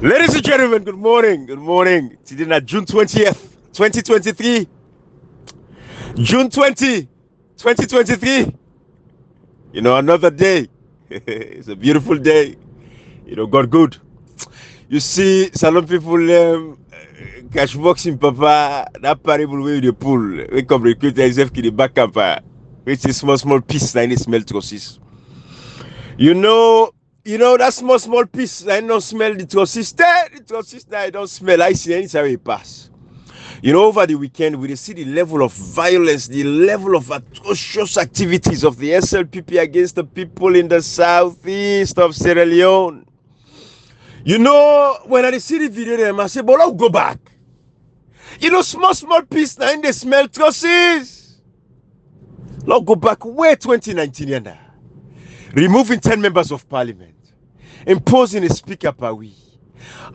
Ladies and gentlemen, good morning. Good morning. Today is June 20th, 2023. June 20, 2023. Another day. It's a beautiful day. God good. You see, salon people, cash boxing, papa, that parable where you pull, we come recruit yourself to the back camp, which is small piece, like smell trosses. That small piece, I don't smell the trosses. The trosses that I don't smell, I see anytime we pass. Over the weekend, we see the level of violence, the level of atrocious activities of the SLPP against the people in the southeast of Sierra Leone. When I see the video, I say, but I'll go back. Small piece, now they smell trosses. Let's go back. Where 2019, removing 10 members of parliament, imposing a speaker per week.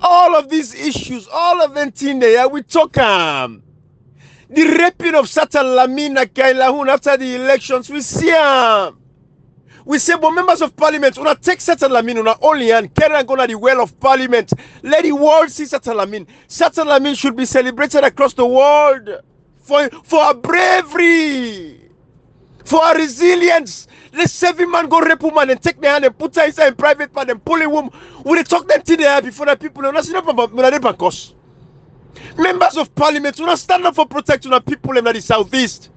All of these issues, all of them things there, we talk the raping of Satan Lamina Kailahun after the elections, we see we say, but members of parliament, una take Satan Lamin, una only and carry and go to the well of parliament. Let the world see Satan Lamin. Satan Lamin should be celebrated across the world for our bravery, for our resilience. Let 7 man go rape woman and take their hand and put her inside a private part and pull a woman. We talk them to there before the people. Members of parliament, we not stand up for protecting our people in the southeast.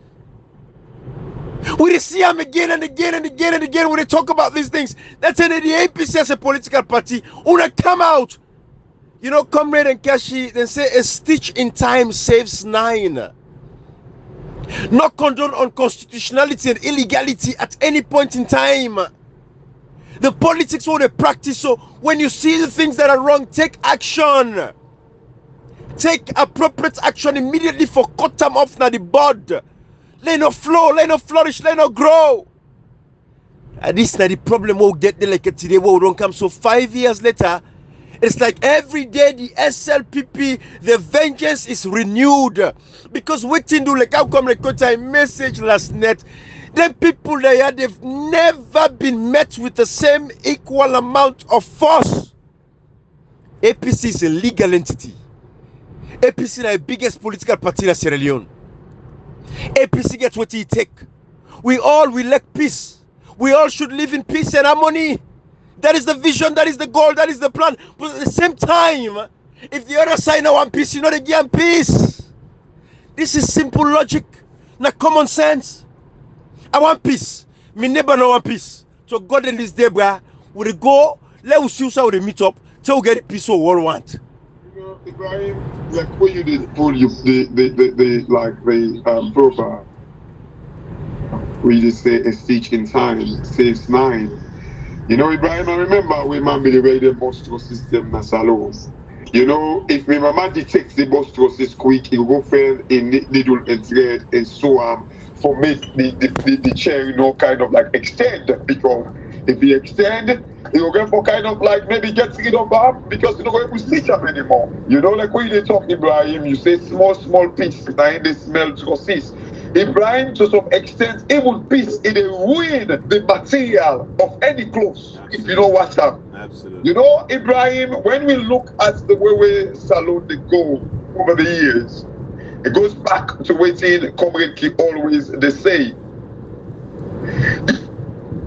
We see them again and again and again and again when they talk about these things. That's in the APC as a political party. Una come out. Comrade and Kashi, they say a stitch in time saves 9. Not condone unconstitutionality and illegality at any point in time. The politics what they practice. So when you see the things that are wrong, take action. Take appropriate action immediately for cut them off now the bud. Let no flow, let no flourish, let no grow. And this is not the problem we'll get there like today where we don't come. So 5 years later, it's like every day the SLPP, the vengeance is renewed. Because waiting to like how come I got a message last night. Them people there, they've never been met with the same equal amount of force. APC is a legal entity. APC is the biggest political party in Sierra Leone. APC gets what it take. We like peace. We all should live in peace and harmony. That is the vision, that is the goal, that is the plan. But at the same time, if the other side now want peace, they give peace. This is simple logic, not common sense. I want peace. My neighbor no want peace. So God in this day, bro, we go, let us see how they meet up till we get peace what we want. Ibrahim, like when you did pull the profile, we just say a stitch in time saves 9. Ibrahim, I remember when man be the radio bostro system na salon. If my mama detects the bostro is quick, it will go find a needle and thread and so on for make the chair, kind of like extend, because if he extend, he will get for kind of like maybe get rid of them because you don't go to stitch them anymore. Like when they talk Ibrahim, you say small piece, and they smell trosses. Ibrahim, to some extent, even piece, it will ruin the material of any clothes, if you know what's up. Absolutely. Ibrahim, when we look at the way salon they go over the years, it goes back to waiting Comrade Key always they say.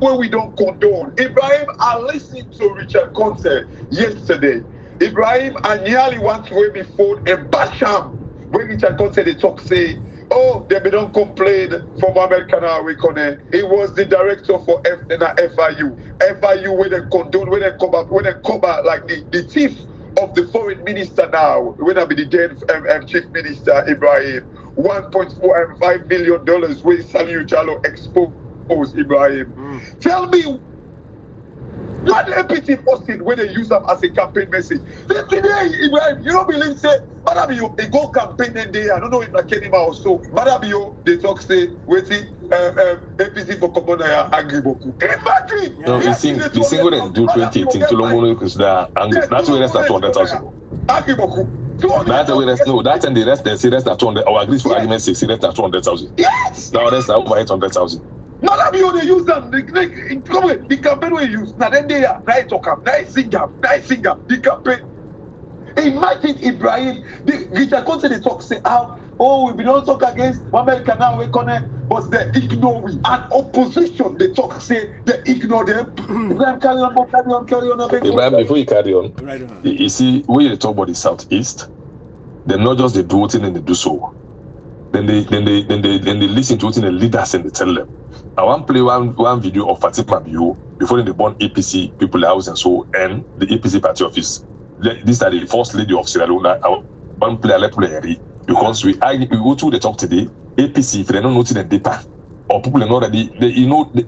Where we don't condone. Ibrahim, I listened to Richard Conte yesterday. Ibrahim, I nearly went away before and bash him. When Richard Conte they talk say, oh, they don't complain from American Awikone. He was the director for FIU. FIU when they condone, when they cover like the chief of the foreign minister now, when I be the then chief minister Ibrahim, $1.45 million when Saliu Jalo exposed Ibrahim. Tell me what empathy posted when they use them as a campaign message. Today, Ibrahim, you don't believe say, Madam you, they go campaign and they, I don't know if I can or so. Madam you, they talk say, waiting, APC for Komonaya Agriboku. Exactly. No, the single they do 2018 to Longono because that's where that's at 200,000. Agriboku. That's the way that's no. That's and the rest they say that's at 200. Our agrees for argument 6, that's at 200,000. Yes. Now that's over 800,000. Madam you, they use them. The campaign we use. Now then they are night talk up, night sing up, the campaign. Imagine Ibrahim, Richard Conte they talk say we don't talk against one American now we connect, but they ignore we. And opposition they talk say they ignore them. Ibrahim carry on. Ibrahim, before you carry on, Right on. you see when you talk about the Southeast, they're not just they do it and they do so. Then they listen to it and the leaders and they tell them. I want to play one video of Fatima Bio before they born APC people house and so and the APC party office. These are the first lady of Sierra Leone. I want to play because we go to the talk today. APC if they don't notice the data or people know that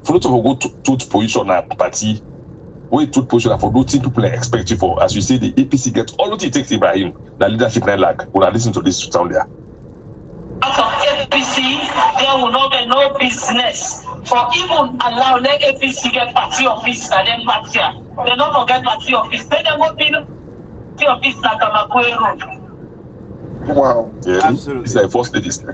for lot of go to position a party. We took position for those people expect you for. As you say, the APC gets all it takes Ibrahim. The leadership not lag. When I listen to this sound there. Out of APC, there will not be no business for even allow let APC get party office and then party. They don't forget party office. They won't be party office like Kamakwe Road. Wow. Yeah, Absolutely. it's like first ladies.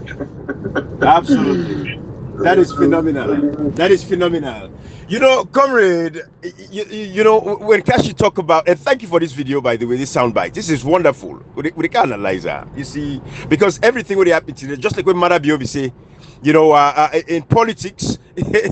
Absolutely. That is phenomenal. That is phenomenal. You know, comrade, you know, when Kashi talk about, and thank you for this video, by the way, this soundbite. This is wonderful. We can analyze that. You see, because everything will happen today, just like when Marabiobi say, you know, in politics,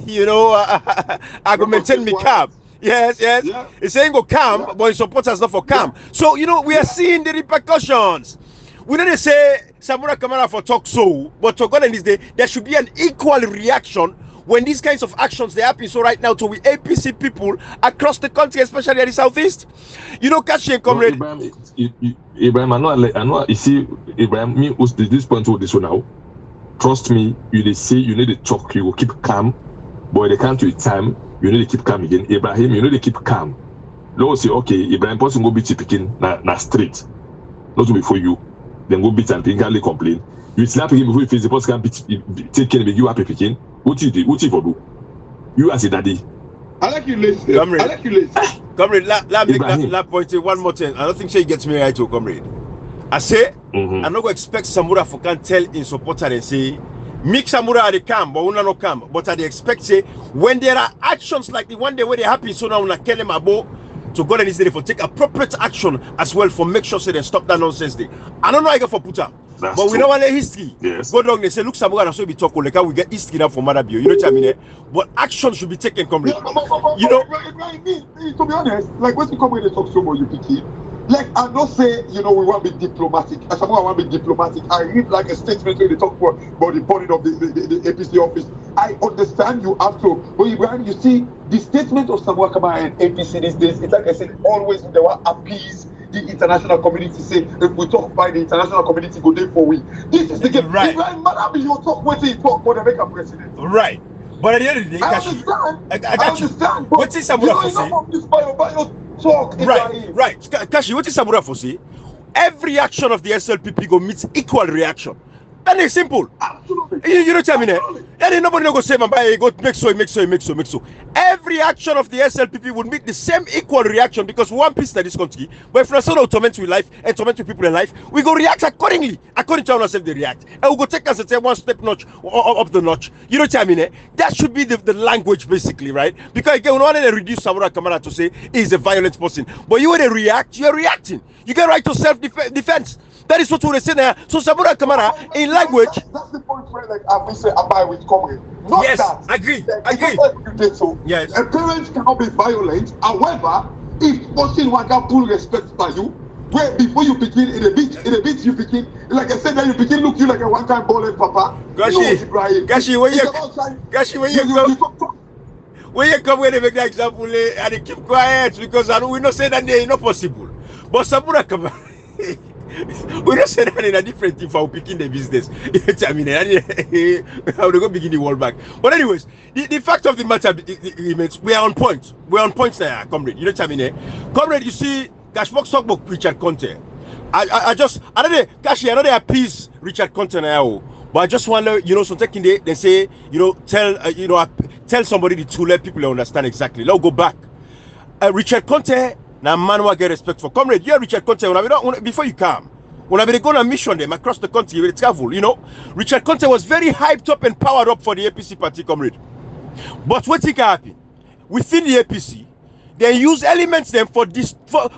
you know, I go maintain me calm. Yes. Yeah. It's saying go calm, but his supporters not for calm. So, you know, we are seeing the repercussions. We don't say Samura Kamara for talk so, but to God and this day, there should be an equal reaction when these kinds of actions they happen. So right now, to we APC people across the country, especially at the Southeast, you know, Kashi and comrade. No, Ibrahim, I know. You see, Ibrahim, me who's this point to this one now. Trust me, they say you need to talk, you will keep calm, but they can't do it time. You need to keep calm again. Ibrahim, you need to keep calm. Lord say, okay, Ibrahim, person go beat picking na straight, not to be for you. Then go beat and pinkly complain. You slap him before you face the person can take care of you happy picking. What you do? What you for do? You as a daddy. I like you listen. Comrade. I like you listen. Comrade, let point one more thing. I don't think she gets me right, to comrade. I say, I'm not gonna expect Samura for can tell in supporter and say, mix Samura at the camp, but una no camp. But I expect say when there are actions like the one day where they happen, so now una kill them about. To God and his day for take appropriate action as well for make sure so they stop that nonsense day. I don't know I get for put up, but true. we don't want history. Yes. Go down, they say look Samura so be talk like we get history now for Marabio. You know what I mean? But action should be taken, comrade. You know, to be honest, like when you come when they talk so much, you pick it. Like I don't say, you know, we want to be diplomatic. As someone want to be diplomatic, I read like a statement where they talk about the body of the APC office. I understand you have to, but Ibrahim, you see, the statement of Samuel Kama and APC these days, it's like I said, always they want to appease the international community. Say if we talk by the international community, go there for we. This is the game. Right. Ibrahim Marabi, you talk what he talk for the American president. right. But at the end of the day, I Kashi, understand. I got you. understand. What is Samura for say? Enough of this bio talk, Ibrahim. Right. Kashi, what is Samura for say? Every action of the SLPP go meet equal reaction. That is simple. Absolutely. You know what I mean? And nobody no go say, man, go make so. Every action of the SLPP would meet the same equal reaction because one piece in this country. But if we are not torment with life and torment with people in life, we go react accordingly. According to ourselves, they react. And we go take us and say one step notch up the notch. You know what I mean? That should be the language basically, right? Because again, we don't want to reduce Samura Kamara to say he's a violent person. But you when they react, you're reacting. You get right to self-defense. That is what we say there. So Samura Kamara in language. That's the point where like I say I with comrade. Not Yes, that. agree. So Yes. a parent cannot be violent. However, if person want to pull respect by you, where before you begin in a bit you begin, like I said, then you begin look you like a one-time ball papa. Gashi, when you come when they make the example and they keep quiet because we not say that they not possible. But Samura Kamara. We don't say that in a different thing for picking the business. I mean, how they go begin the world back. But anyways, the fact of the matter remains, we are on point. We're on point there, comrade. You know what I mean? Comrade, you see, Cashbox talk about Richard Conte. I don't know, Kashi, I know they appease Richard Conte now, but I just wonder, you know, so taking they say, you know, tell somebody to let people understand exactly. Let's go back. Richard Conte. Now, man, will get respect for comrade. You Richard Conte. Before you come, when I be going on a mission them across the country, with travel, you know, Richard Conte was very hyped up and powered up for the APC party, comrade. But what can happen within the APC? They use elements them for this for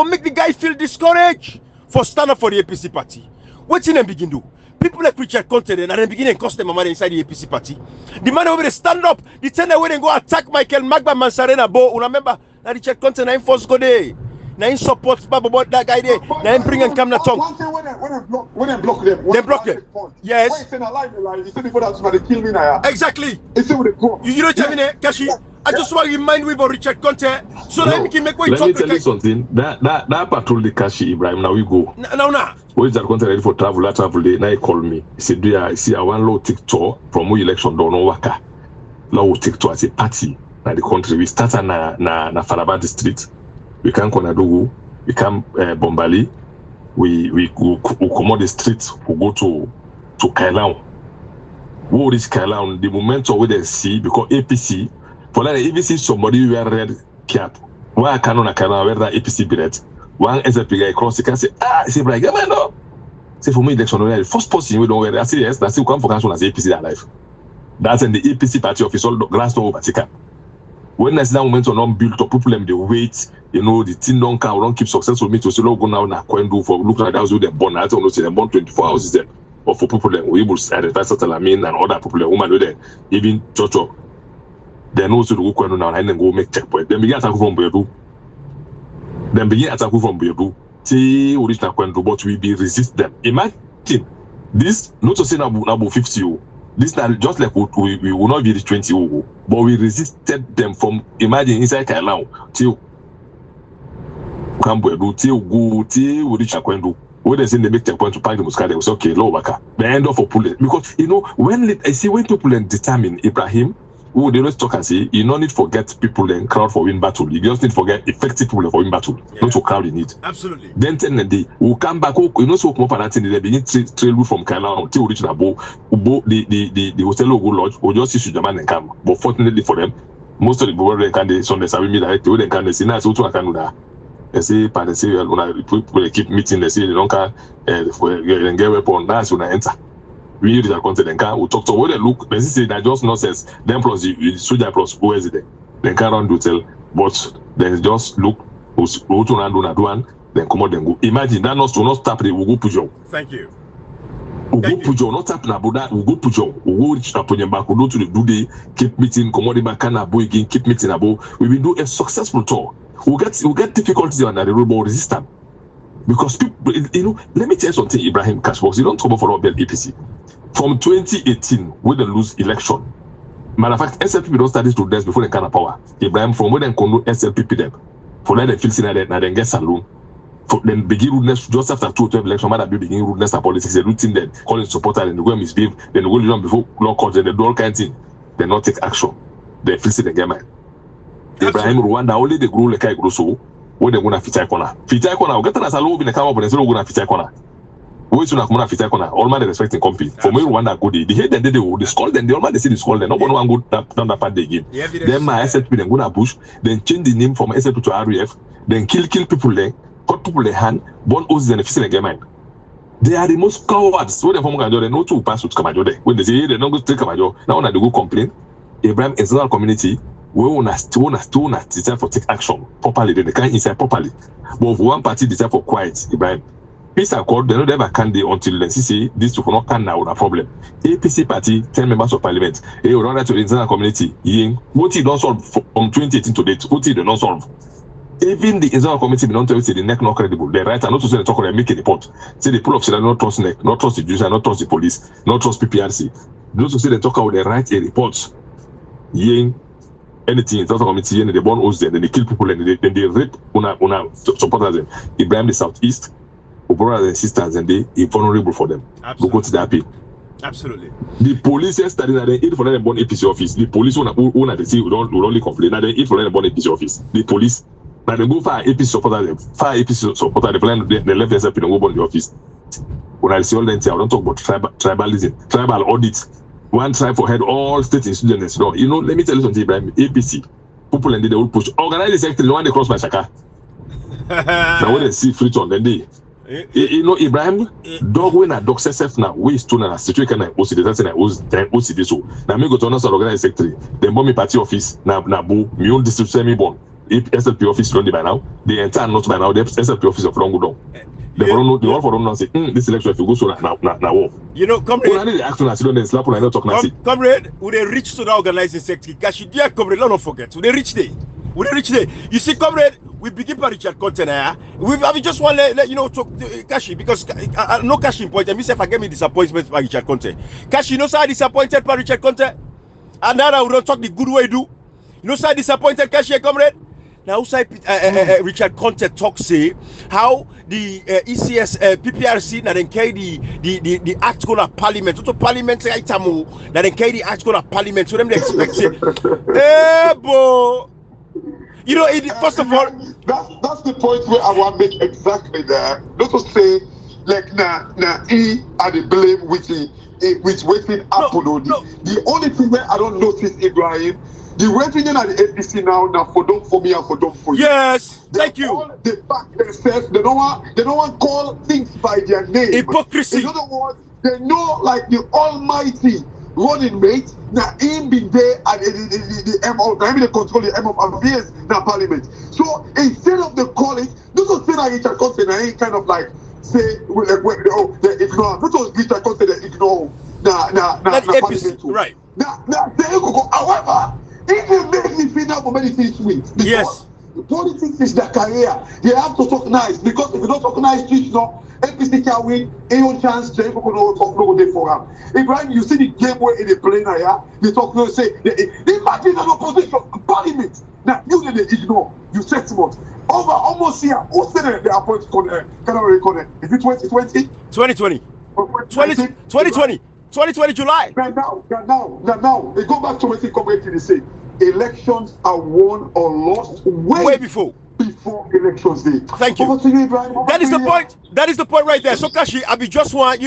make the guy feel discouraged, for stand up for the APC party. What in them begin do? People like Richard Conte and then begin and cost them money inside the APC party. The man over there stand up, the ten away and go attack Michael Magba Mansarena Bo. Remember that Richard Conte and first go there. Now he supports Baba that guy there. Now he bring and come na tongue. One thing when they block them. They block them. Yes. When he said I lie, he said before that's why they kill me now. Exactly. He said with the go. You know what I mean, Kashi? I just want to remind you about Richard Conte so that we can make way talk. Let me tell you something. That patrol the Kashi Ibrahim, now we go. No. When Richard Conte ready for travel day, now he called me. He said, "Do I see I want low TikTok from who election don't know waka. Low TikTok as a party na the country. We start na Faraba district. We can Konadogo. We come Bombali, we come on the street, we go to Kailaon. We reach Kailaon, the momentum we then see, because APC, for that APC somebody wear red cap, why can't on a Kailaon wear that APC beret? One SLP guy cross, he can say, say, Brian, man, no. Say, for me, election, the first person we don't wear, I say, yes, that's still come for council as APC alive. That's in the APC party office, all the glass door Vatican. When that's that momentum not built up, people them they wait. You know, the team don't keep successful. Me to say, go now na Kwendo for look like that was with them born. I don't know, say them born 24 hours is them. But for people that we able to identify Satalamin and other people that woman do them, even Chocho, they know to go Kwendo now and then go make checkpoint. Then begin attack from Bedu. See, we reach na Kwendo, but we be resist them. Imagine this, not to say about 50. This is just like we will not be the 20, but we resisted them from imagine inside Kailaon till Kambuedu till go till we reach Akwendo. When they say they make checkpoint to park the Muscat, they will say okay, low baka. The end of a pulling because you know when people determine Ibrahim, who they always talk and say you don't need to forget people and crowd for win battle. You just need to forget effective people for win battle, not to crowd in it. Absolutely. Then they will come back. You know, so come up and they begin trail route from Kailaon until we reach Nabo. The hotel will go lodge. We just see Sujaman and come. But fortunately for them, most of the people they can they Sunday serving me direct. They can they see now so to I can do that. They say, but they say when people keep meeting, they say they don't can get weapon. That's when I enter. We use that content, then we talk to what they look. They say that just nonsense. Then plus the soldier plus who is it? Then can't run to tell, but then just look. We to run do one. Then come out then go. Imagine that not to not tap the we go Pujo. Thank you. We go Pujo, not tap na boda. We go Pujo. We go reach na Ponyamba. We go to the do day. Keep meeting. Come out the back and abo again. Keep meeting abo. We will do a successful tour. We get difficulties on the road, but resistance. Because people, you know, let me tell you something, Ibrahim Cashbox. You don't talk about for the APC. From 2018, when they lose election, matter of fact, SLP don't start to dance before they can have power. Ibrahim, from when they can do SLP them, for that they feel seen that they get saloon. Then begin rudeness just after 2012 election, matter be begin rudeness and politics, they routine then, calling supporters, and they go misbehave, then they go down before law court, then they do all kinds of things. They not take action. They feel seen they get mad. Ibrahim Rwanda, only they grow like I grow so. When they go na Fitai corner, we get an asalo in the camera, but they still go na Fitai corner. We soon come na Fitai corner. All man they respecting compete. For me, Rwanda go they hate them. They scold them. They all man they see the scold them. Nobody want go down that part again. Then my SLP then go na bush. Then change the name from SLP to RUF. Then kill people there. Cut people their hand. Burn houses and fix in the mind. They are the most cowards. When they form Kamajo, they know to pass to Kamajo there. When they say they don't go to Kamajo, now when they go complain, Abraham international community. We want to decide for take action properly. They can't inside properly. But if one party decide for quiet, Ibrahim, peace accord, they don't ever can they until they see this will not can now a problem. APC party, 10 members of parliament, they will run to the international community. What he don't solve from 2018 to date, what he don't solve. Even the international committee don't tell you say the neck not credible. They write and not to say they talk or make a report. Say the pull of Sierra Leone not trust neck, not trust the judiciary, not trust the police, not trust PPRC. Those who say they talk out, they write a report. Anything in the committee and they burn hosts there, then they kill people and then they rape una supporters them. Ibrahim the Southeast, brothers and sisters, and they are vulnerable for them. Absolutely. Go to the happy. Absolutely. The police yesterday that they eat for them born APC office. The police who they see will only complain. Now they eat for them born APC office. The police now they go fire APC supporters, they left themselves in the go burn the office. When I see all them, I don't talk about tribalism, tribal audit. One tribe for head all state institutions. You know, let me tell you something, Ibrahim. APC, people and they will push. Organize the secretary, no one they cross my shaka. Now when they see free on, then they. You know, Ibrahim, dog when a dog self now, we student a situation like OCD, that's like OCD. So now me go to another organize secretary. Then bomb me party office, now boo, me own district semi born. SLP office run by now. The entire not by now, the SLP office of Longo down. The one for them now say, this election if you go so now. You know, comrade. The action as you don't slap on talk now. Comrade, would they reach to the organizing sector? Gashi, dear comrade, don't forget. Would they reach there? Would they reach there? You see, comrade, we begin by Richard Container. We just want to let you know talk Kashi because no Kashi point. And myself, I get me disappointment by Richard Conte. Kashi, you know, so disappointed by Richard Conte. And now I will not talk the good way do. You know, so disappointed Kashi, comrade. Now, Richard Conte talk say how the ECS PPRC now then carry the act going to parliament. To parliament item now then carry the act going to parliament. So them they expect say, hey, boy. You know, first of all, that's the point where I want to make exactly there. Not to say like he had the blame with waiting happen. The only thing where I don't notice Ibrahim. The revenue at the APC now for them for me and for them for you. Yes, thank you. They back themselves. They don't want to call things by their name. Hypocrisy. In other words, they know like the Almighty running mate. Now him being there at the M of now they control the M of affairs now Parliament. So instead of they call it, this was say that Richard Conte and kind of like say they ignore. This was Richard Conte they ignore. Parliament. Right. Now they go. However. If you make me feel that for many things sweet, because yes. Politics is their career. They have to talk nice because if you don't talk nice, you know, APC can win. Any chance, they people don't talk no day for them. Ibrahim, you see the game where in the plane now, they talk no say. Imagine an opposition Parliament. Now you didn't ignore. You 6 months over almost here. Who said they appoint Canada? Is it 2020? 2020. 2020. 2020 July. Now, they go back to what they say. Elections are won or lost way before elections day. Thank you. That is the point. That is the point right there. So Kashi, I be just want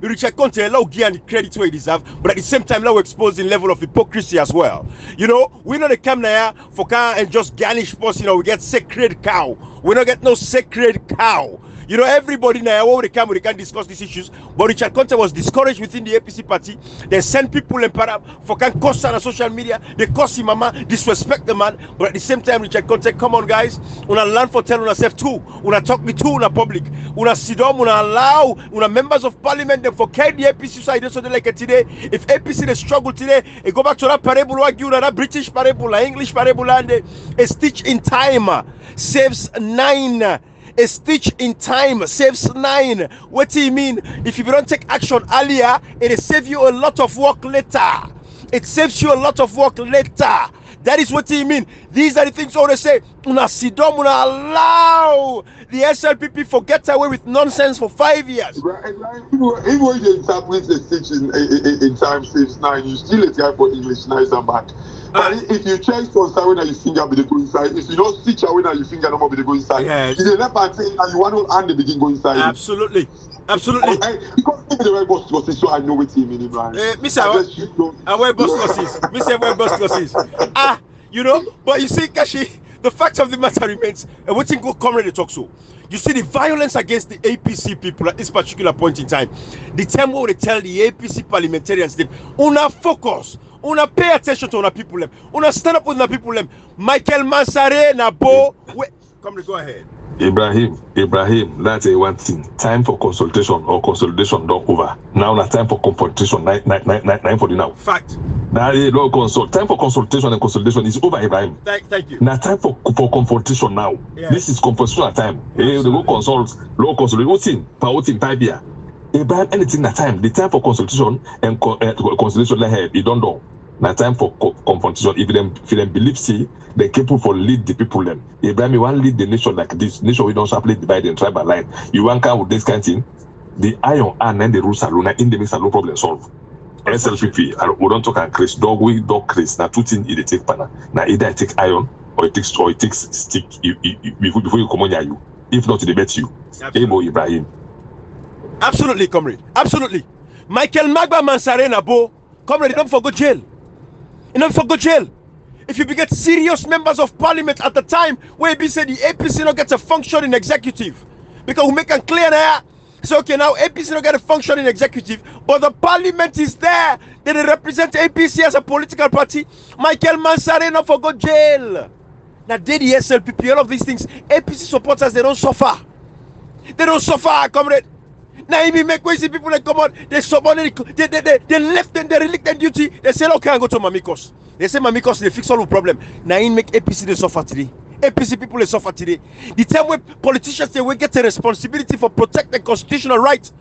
Richard Conte allow give the credit where he deserve, but at the same time, allow exposing level of hypocrisy as well. You know, we know they come there for car and just garnish us. You know, we get sacred cow. We don't get no sacred cow. You know, everybody now, when they come, we can discuss these issues. But Richard Conte was discouraged within the APC party. They send people in para for can cost on social media. They cost him, mama, disrespect the man. But at the same time, Richard Conte, come on, guys. Una learn for telling yourself too. Una talk me too, una public. Una sit down, una allow, una members of parliament, them for carry the APC side. So they like it today. If APC they struggle today, they go back to that parable, that British parable, English parable, and a stitch in time saves 9. A stitch in time saves 9. What do you mean? If you don't take action earlier, it will save you a lot of work later. It saves you a lot of work later. That is what he mean. These are the things all they say. Una sit down, una allow the SLPP forget away with nonsense for 5 years. Even when you interpret a stitch in time saves 9, you still a guy for English nice and back. But if you change from side when you finger be go inside, if you don't stitch away when you finger no more be go inside. Yes. You left hand thing and you want to hand the begin go inside. Absolutely. Because give me the right boss losses so I know what you mean, Brian. I wear boss losses. Mr. wear boss losses. You know, but you see, Kashi, the fact of the matter remains, and what go comrade talk so. You see the violence against the APC people at this particular point in time. The time where they tell the APC parliamentarians, them, una focus. Una pay attention to una people them. Una stand up with una people them. Michael Mansare Nabo. Come go ahead. Ibrahim, that's a one thing. Time for consultation or consolidation don't over. Now na time for confrontation. Nine for the now. Fact. Now no consult. Time for consultation and consolidation is over, Ibrahim. Thank you. Now time for confrontation now. Yes. This is confrontation time. They go consult, low consolidation, pautin, pibia. Ibrahim, anything that time. The time for consultation and consolidation like you don't know. Now time for confrontation. If them believe see they capable for lead the people them. Ibrahim, you want lead the nation like this. Nation we don't sharply divide and tribal line. You want come with this kind of thing. The iron and then the rules alone in the mix no problem solve. SLPP, we don't talk and Chris, dog Chris. Now two things it take partner. Now either it take iron or it takes stick before you come on you. If not, they bet you. Ebo Ibrahim. Absolutely, comrade. Absolutely. Michael Magba Mansare Nabo, comrade, don't forgo jail. You don't forgo jail. If you get serious members of parliament at the time where it be said the APC not gets a function in executive. Because we make it clear there. So okay, now APC not get a function in executive, but the parliament is there. They represent APC as a political party. Michael Mansare not forgo jail. Now they the SLPP, all of these things, APC supporters, they don't suffer. They don't suffer, comrade. Now if you make crazy people that come out, they subordinate, they left and they relict their duty. They say, okay, I go to Mamikos. They say Mamikos, they fix all the problem. Now in make APC they suffer today. APC people they suffer today. The time when politicians they will get a responsibility for protecting constitutional rights,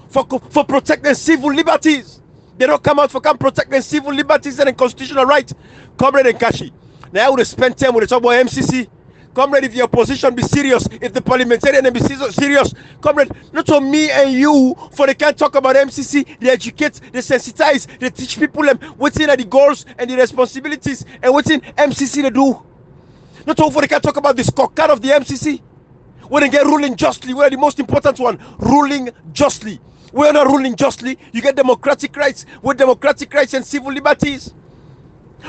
for protecting civil liberties. They don't come out for protecting civil liberties and constitutional rights. Comrade and Kashi. Now I would spend time when they talk about MCC. Comrade, if the opposition be serious, if the parliamentarian be serious, comrade, not on me and you, for they can't talk about MCC, they educate, they sensitize, they teach people them what's in the goals and the responsibilities and what's in MCC they do. Not all for they can't talk about the scorecard of the MCC. When they get ruling justly, we're the most important one, ruling justly. We're not ruling justly, you get democratic rights, with democratic rights and civil liberties.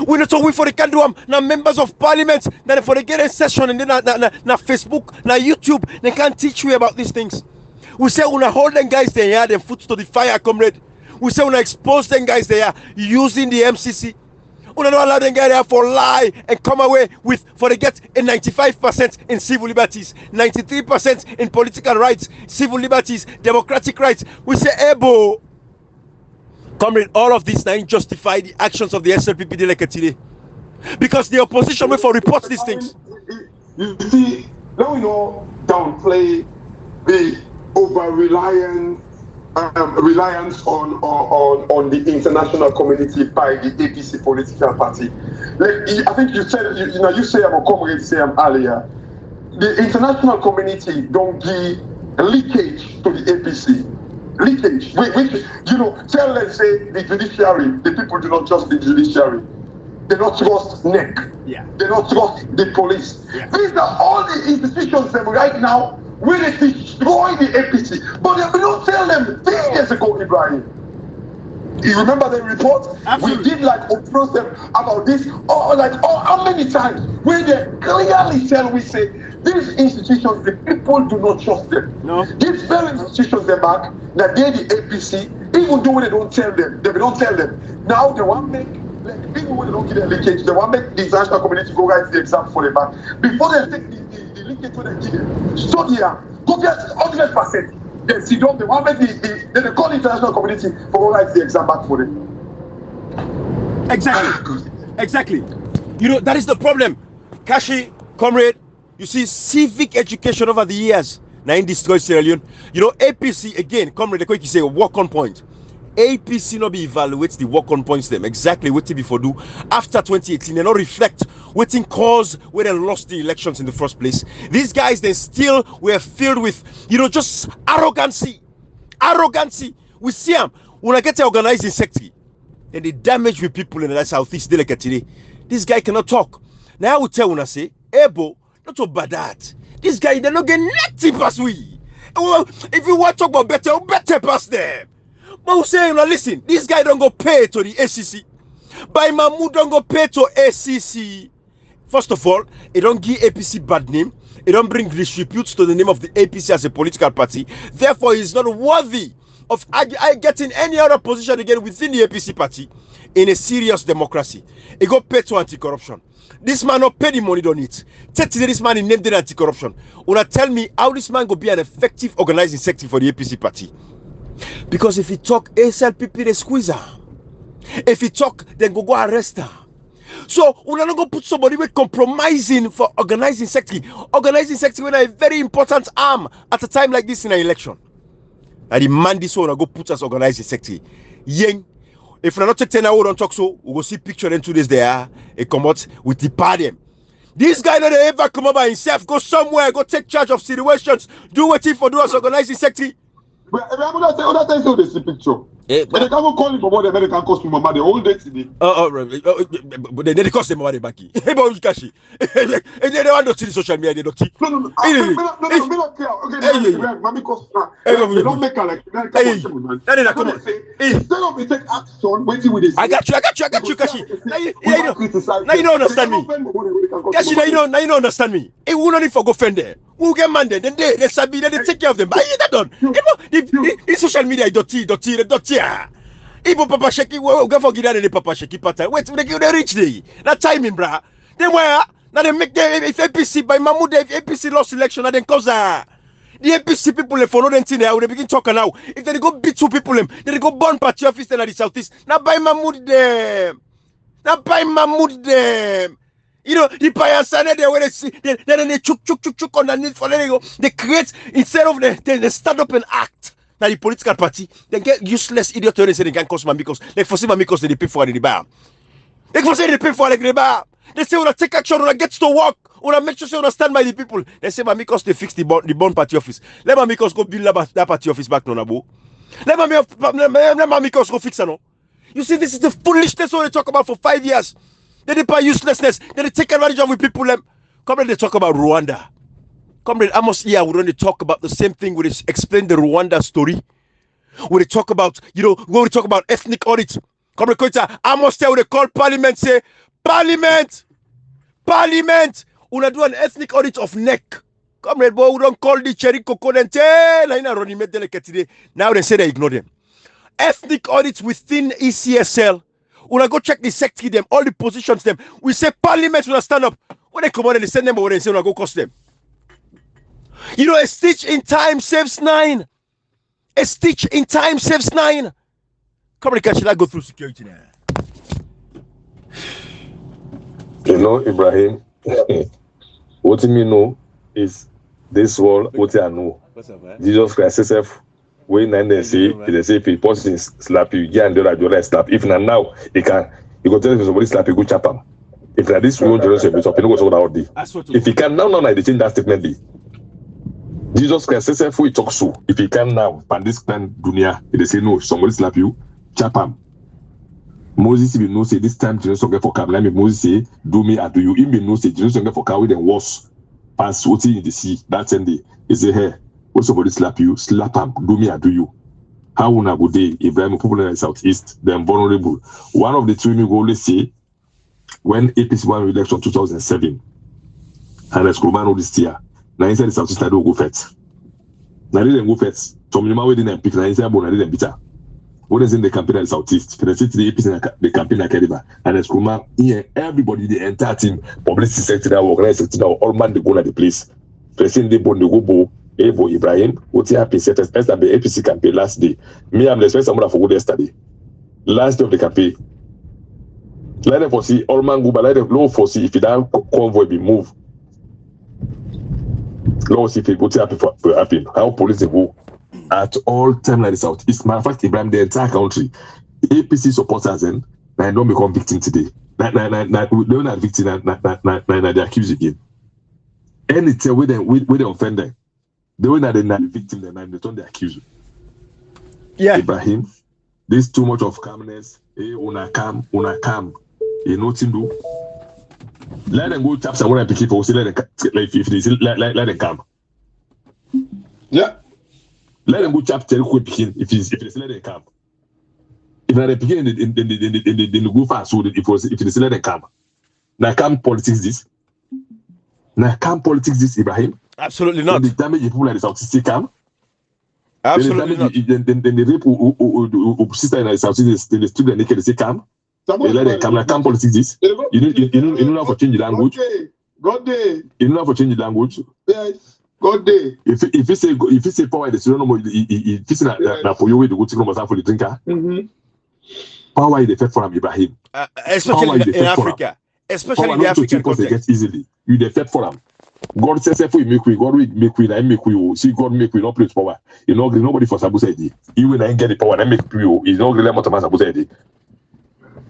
We not wait for the can do now members of parliament then for the get a session and then na Facebook, na YouTube, they can't teach you about these things. We say when I hold them guys there, them foot to the fire, comrade. We say when I expose them guys there using the MCC. We don't allow them guys there for lie and come away with for they get a 95% in civil liberties, 93% in political rights, civil liberties, democratic rights. We say, Ebo. Comrade, all of this now justify the actions of the SLPP today. Because the opposition will for report these things. You see, now we know downplay the over-reliance reliance on the international community by the APC political party. Like, I think you said, you say about comrades say earlier, the international community don't give leakage to the APC. Leakage, which tell let's say the judiciary, the people do not trust the judiciary. They don't trust NEC. Yeah. They don't trust the police. Yeah. These are all the institutions that right now will destroy the APC. But we don't tell them 10 years ago, Ibrahim. You remember the report? Absolutely. We did approach them about this, how many times? Where they clearly tell we say these institutions, the people do not trust them. No. These very institutions, they back that they the APC, even though they don't tell them, Now they want to make people who don't get their leakage, they want to make the international community go write the exam for them back. Before they take the leakage to the give study here, go get 100%. They sit down, they want to make they call the international community for go write the exam back for them. Exactly. That is the problem. Kashi, comrade, you see, civic education over the years, now in destroy Sierra Leone. APC, again, comrade, the quick you say, work on point. APC not be evaluate the work on points them exactly what they before do after 2018. They not reflect what in cause where they lost the elections in the first place. These guys they still were filled with just arrogancy. We see them when I get to organizing sector and they damage with people in the southeast delicate today. This guy cannot talk. Now I will tell when I say, Ebo, not so bad that. This guy they not get nothing past we. Well, if you want to talk about better past them. But we say, listen, this guy don't go pay to the ACC. By Mahmoud don't go pay to ACC. First of all, it don't give APC bad name. It don't bring disrepute to the name of the APC as a political party. Therefore, he's not worthy of getting any other position again within the APC party in a serious democracy. He go pay to anti-corruption. This man not pay the money on it. This man is named anti-corruption. Una tell me how this man go be an effective organizing sector for the APC party. Because if he talk, SLPP they squeeze her. If he talk, then go arrest her. So we're not going to put somebody with compromising for organizing sector. Organizing sector with a very important arm at a time like this in an election. I demand this one go put us organizing sector. Yen. If we're not take 10 hours, don't talk so, we'll go see picture them 2 days there. It come out with the party. This guy don't ever come up by himself, go somewhere, go take charge of situations, do what he for do as organizing sector. But other times they see picture. But they can't go call him for what the American cost me mama the whole day today. But they cost them money back. Hey, but Kashi. They want to see the social media. They don't see. No. I don't care. Okay, mommy cost. They don't make her like that. Come on. Instead of we take action, waiting with this. I got you, Kashi. Now you don't understand me. Kashi, now you don't understand me. It will not for go fend there. Who get man there? Then they sabi, then they take care of them. But that done. The social media is dirty. Even Papa Sheki, we go for Gideon and the Papa Sheki pattern. Wait, they reach there. That timing, brah. Then where? Now they make them if APC by Mahmoud, if APC lost election, and then cause The APC people them for no them thing there. They begin talking now. If they go beat two people them, they go burn party office in the southeast. Now buy Mahmoud them. Now buy Mahmoud them. You know, the Payasane there where they see then they chuk underneath for them go. They create instead of they stand up and act. Now the political party, they get useless idiot to say they can cause Mamikos. They foresee Mamikos they pay for the bar. They foresee they pay for the bar. They say when take action, when I get to work, when I make sure they stand by the people. They say Mamikos they fix the bond party office. Let Mamikos go build that party office back no Nabo. Let Mamikos go fix it no. You see, this is the foolishness what they talk about for 5 years. Then they buy uselessness. Then they take advantage of with people. Come on, they talk about Rwanda. Comrade Amos here, we're going to talk about the same thing. We explain the Rwanda story. We talk about, when we talk about ethnic audit. Comrade Koita, Amos here, we call Parliament, say, Parliament, we do an ethnic audit of neck. Comrade, boy, we don't call the cherry coconut. Now they say they ignore them. Ethnic audits within ECSL. We go check the sector them, all the positions them. We say Parliament will stand up. When they come out and they send them, or they say we go cost them. A stitch in time saves 9. A stitch in time saves 9. Come on, should I go through security now? Ibrahim, what you know is this world, what I know. What's up, man? Jesus Christ himself, when they say if he person slap you, yeah, and the other slap. If not now, you go tell somebody slap you, go chop him. If not this, we won't just be up, you know what's all out there. If you can now, they change that statement. Jesus Christ says, if talk so, if he can now, and this plan dunya, they say no, somebody slap you, chop him. Moses will know say this time Jesus get for Kabla, Moses say, do me, I do you. He may know say Jesus get for Kawi, then worse. Pass what's in the sea. That same day. He say, hey, when somebody slap you, slap him, do me, I do you. How will I go day? Ibrahim people in the southeast, they're vulnerable. One of the two we always say, when APC won election 2007, and the Screwman all this year. Now inside the southeast, I don't go first. Now they didn't go first. Some of them didn't pick. Now inside, but they didn't beat her. What is in the campaign in the southeast? For the city, the APC the campaign in Keriba, and the Screwman, everybody, the entire team, publicity sector, organized sector, all man they go to the place. President they born the go Evo Ibrahim. What happened? First the APC campaign last day. Me, I'm the first someone for good yesterday. Last day of the campaign. Let them foresee all man go, but let them low foresee if that convoy be moved. Laws if it would happen. How police go at all time like the southeast. Matter of fact, Ibrahim, the entire country, APC supporters and don't become victim today. They're not victim. They accuse again. Anything with them offender, they will not the victim. They turn the accuser. Yeah, Ibrahim, there's too much of calmness. Una calm. Nothing do. Let them go tap someone and pick it for let them come. Yeah. Let them go tap tell quick picking if it's let them come. If they picking in the go fast, so if it's let them come. Now come politics this. Ibrahim. Absolutely not. The damage people like the South Sea come. Absolutely not. Then the rape sister in the South Sea, the student naked they say come. They let them come. Now come politics this. You know how to change the language. God day. You know how to change the language. Yes. God day. If you say power, the student no if you say na for you way to go to no for the drinker. Power is the effect for Ibrahim. Especially in Africa. Especially in the African context. Easily. You the effect for them. God says if we make we, God will make we, and make we. See God make we not place power. You know nobody for Sabu said it. Even I get the power and make we. It's not really much of Sabu said it.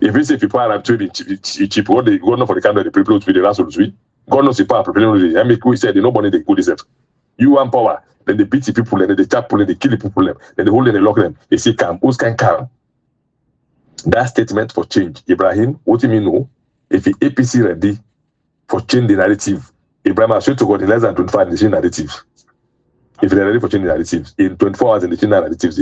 If you say people are trading cheap, God not for the kind of the people to be the last of the sweet. God knows the power preparing. I make we said nobody they could deserve. You want power, then they beat the people, then they tap people, then they kill the people, then they hold them, they lock them. They say calm. Who's can calm? That statement for change, Ibrahim. What do you mean? No, if the APC ready for change the narrative, Ibrahim, I swear to God, in less than 25 they change narratives. If they're ready for changing narratives, in 24 hours, they change narratives.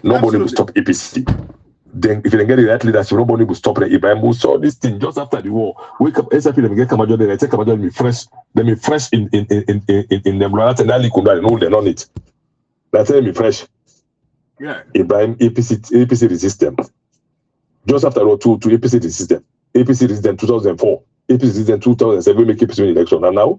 Nobody will stop APC. Then, if you get the right leadership, nobody will stop the Ibrahim who saw this thing just after the war. Wake up, SAP, let me get Kamajo, then I take Kamajo, let me fresh in them, and Ali Kunda, no, they're not it. That's me fresh. Yeah. Ibrahim, APC resistance. Just after war, to APC resistance. APC resistance 2004. APC resistance 2007, we make APC win election. And now,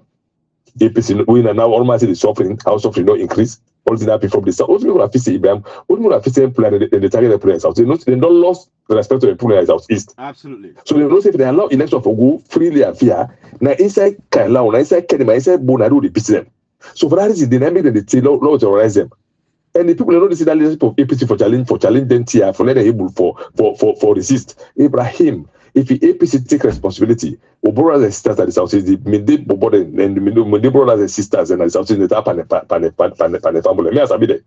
APC we now almost the suffering, how suffering not increase. All the happy from the south. What people have to Ibrahim, what people have to say plan the target the players out. They don't lost the respect to the players out east. Absolutely. So they don't say if they allow election for go freely and fair. Now inside Kailao, now inside Kenima, inside Bonado, they beat them. So for that reason, they make them the law terrorize them. And the people don't see that leadership of APC for challenge them here for letting able for resist. Ibrahim, if the APC take responsibility, our brothers and sisters at the south is the Mende brothers and sisters and the south is the tap and the family. Me as I be there.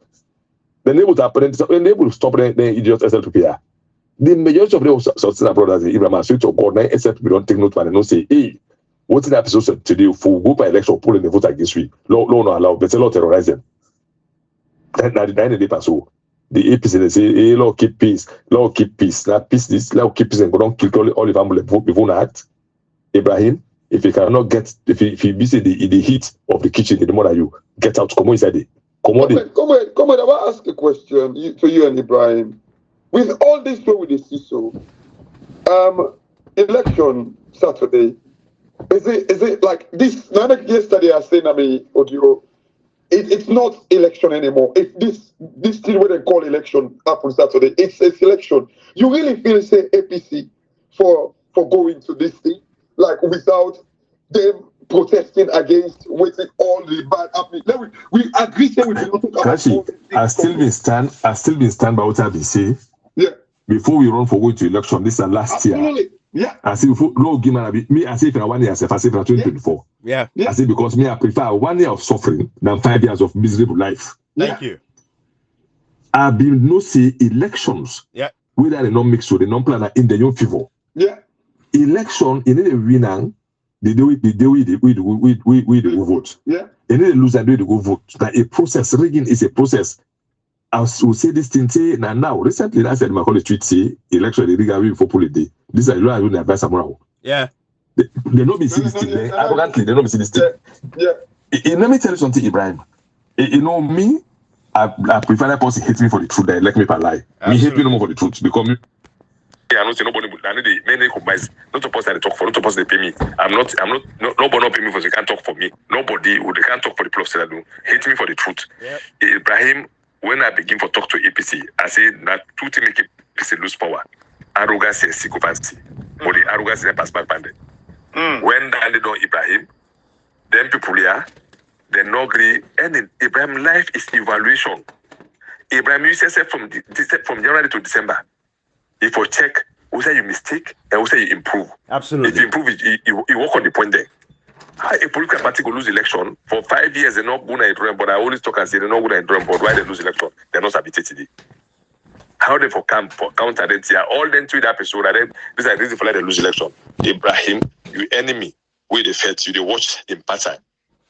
Then they will happen. Then they will stop the idiots SLPR. The majority of the south brothers in Ibrahim switch of God now except we don't take note and no say, hey, what's in that episode today for go by election polling the vote against we? Law no allow, but a lot terrorize them. At the end of the day, so the APC they say, hey, Lord keep peace. Now peace this, Lord keep peace and go down kill all the family before act. Ibrahim, if you cannot get, if you be the heat of the kitchen, the more that you get out, come on inside it. Come on. I want to ask a question to you and Ibrahim. With all this way with the CISO, election Saturday, is it like this? Yesterday I said, audio. It's not election anymore. It's this thing what they call election happens Saturday. It's a selection. You really feel say APC for going to this thing like without them protesting against waiting all the bad happening. Then we agree say we will talk about I still been stand by what I been say. Yeah. Before we run for going to election, this is last Absolutely. year. Yeah. I say before no give me I say if I 1 year, I say for 2024. Yeah. I say because me I prefer 1 year of suffering than 5 years of miserable life. Thank you. I been no say elections. Yeah. Whether they not mix so they non plan in the young favor. Yeah. Election in the winner, they do go vote. Yeah. And then the loser do go vote. That a process rigging is a process. I will say this thing say now recently I said my college tweet say election they rig for pull day. This is I don't advise someone. Yeah. They not be see this thing. Arrogantly, they not be see this thing. Yeah. Let me tell you something, Ibrahim. You know me, I prefer that person hate me for the truth than let me per lie. Me hate me no more for the truth because me. I don't say nobody. I know the many compromise. Not a person they talk for. Not a person they pay me. I'm not. Nobody not pay me for they can't talk for me. Nobody who they can't talk for the plus that do. Hate me for the truth. Yep. Ibrahim, when I begin for talk to APC, I say that two things make APC lose power. Arrogance and sycophancy. But the arrogance is pass back banded. When they don't Ibrahim, then people here, they not agree. And Ibrahim life is evaluation. Ibrahim you say from January to December. If you check, who say you mistake and who say you improve. Absolutely. If you improve, you work on the point there. How a political party will lose election for 5 years, they're not going to drawing board. I always talk and say they're not going to drawing board. Why they lose election? They're not habituated. How they for counter them here? All them tweet episode and then this is the reason for let they lose election. Ibrahim, you enemy, where they fed you, they watch in pattern.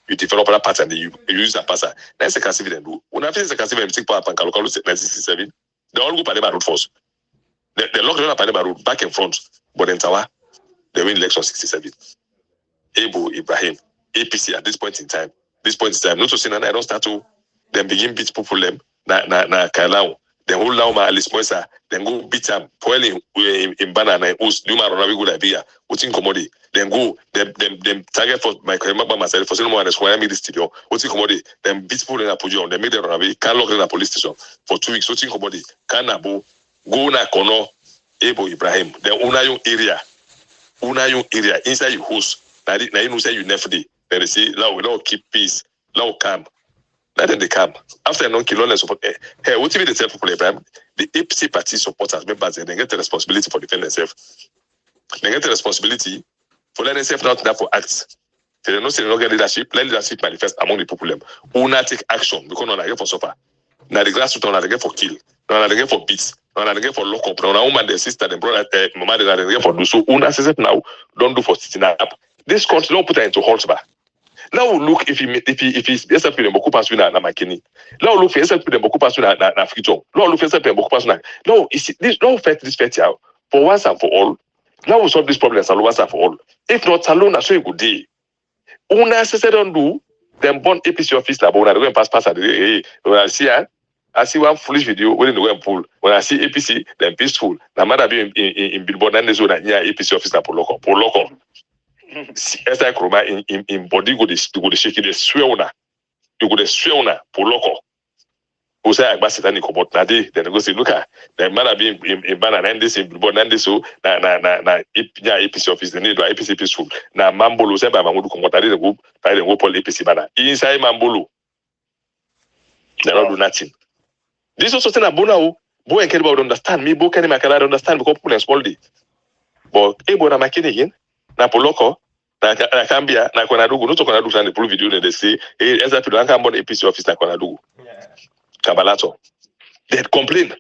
You develop that pattern, you use that pattern. That's a cassive then do. When I finish the cassive and take power and Kalokalo 1967, they all go Panema road first. They locked on Panema road back and front, but in Tawa, they win election 67. Ebo Ibrahim, APC at this point in time, not to say I don't start to then begin beat people them na Kailao. Then hold down my Alice Moisa, then go beat them, poiling in banana and host, do my Ronavi good idea, what's in commodity, then go, them target for my remember myself for cinema and square me this studio, what's in commodity, then beat people in a Pujon, then make them Ronavi, can't lock in a police station for 2 weeks, what's in commodity, can't abo, go na kono, Ebo Ibrahim, then Unayung area, inside your house, now you know say you never day, then they say, now keep peace, now calm. Then they come. After a non-kilometer support, hey, what if they tell people, Ibrahim, the APC party supporters, members, they get the responsibility for defending themselves. They get the responsibility for letting themselves not there for acts. They don't say they don't get leadership, let leadership manifest among the people. Who not take action because no, they get for suffer. Now the grassroots, no, they get for kill. No, they get for beats. No, they get for lock up. No, woman, their sister, their brother, mama, they get for do. So, who not says it now, don't do for sitting up. This country don't put her into halt back. Now look if he's SLP de beaucoup passe na Makini. Là look for SLP de beaucoup passe na Friton. Là look for SLP de beaucoup passe na. No, this no fait this fait here for once and for all. Now we solve this problem once and for all. If not, alone na so a good day. Una se don't do them born APC office la bona go and pass at the when I see one foolish video when they go and pull. When I see APC, them peaceful. Na mother be in billboard and so that near APC office na for local. Esa Kroma in body go the shake the swear una. You go the swear una poloko. Who say I sit and come na day then go say look at the man be in banner and this in but and this so na APC office the need APC peaceful na Mambolo say ba mangu come out go by the go pol APC banner inside Mambolo they don't do nothing. This also thing abuna boy and Kelly understand me boy can make understand because people are small day but ebo na makini again na poloko na Kambia na Konadugu no to Konadugu and the proof video they say esa people can born APC office na Konadugu Kabalato. They complain.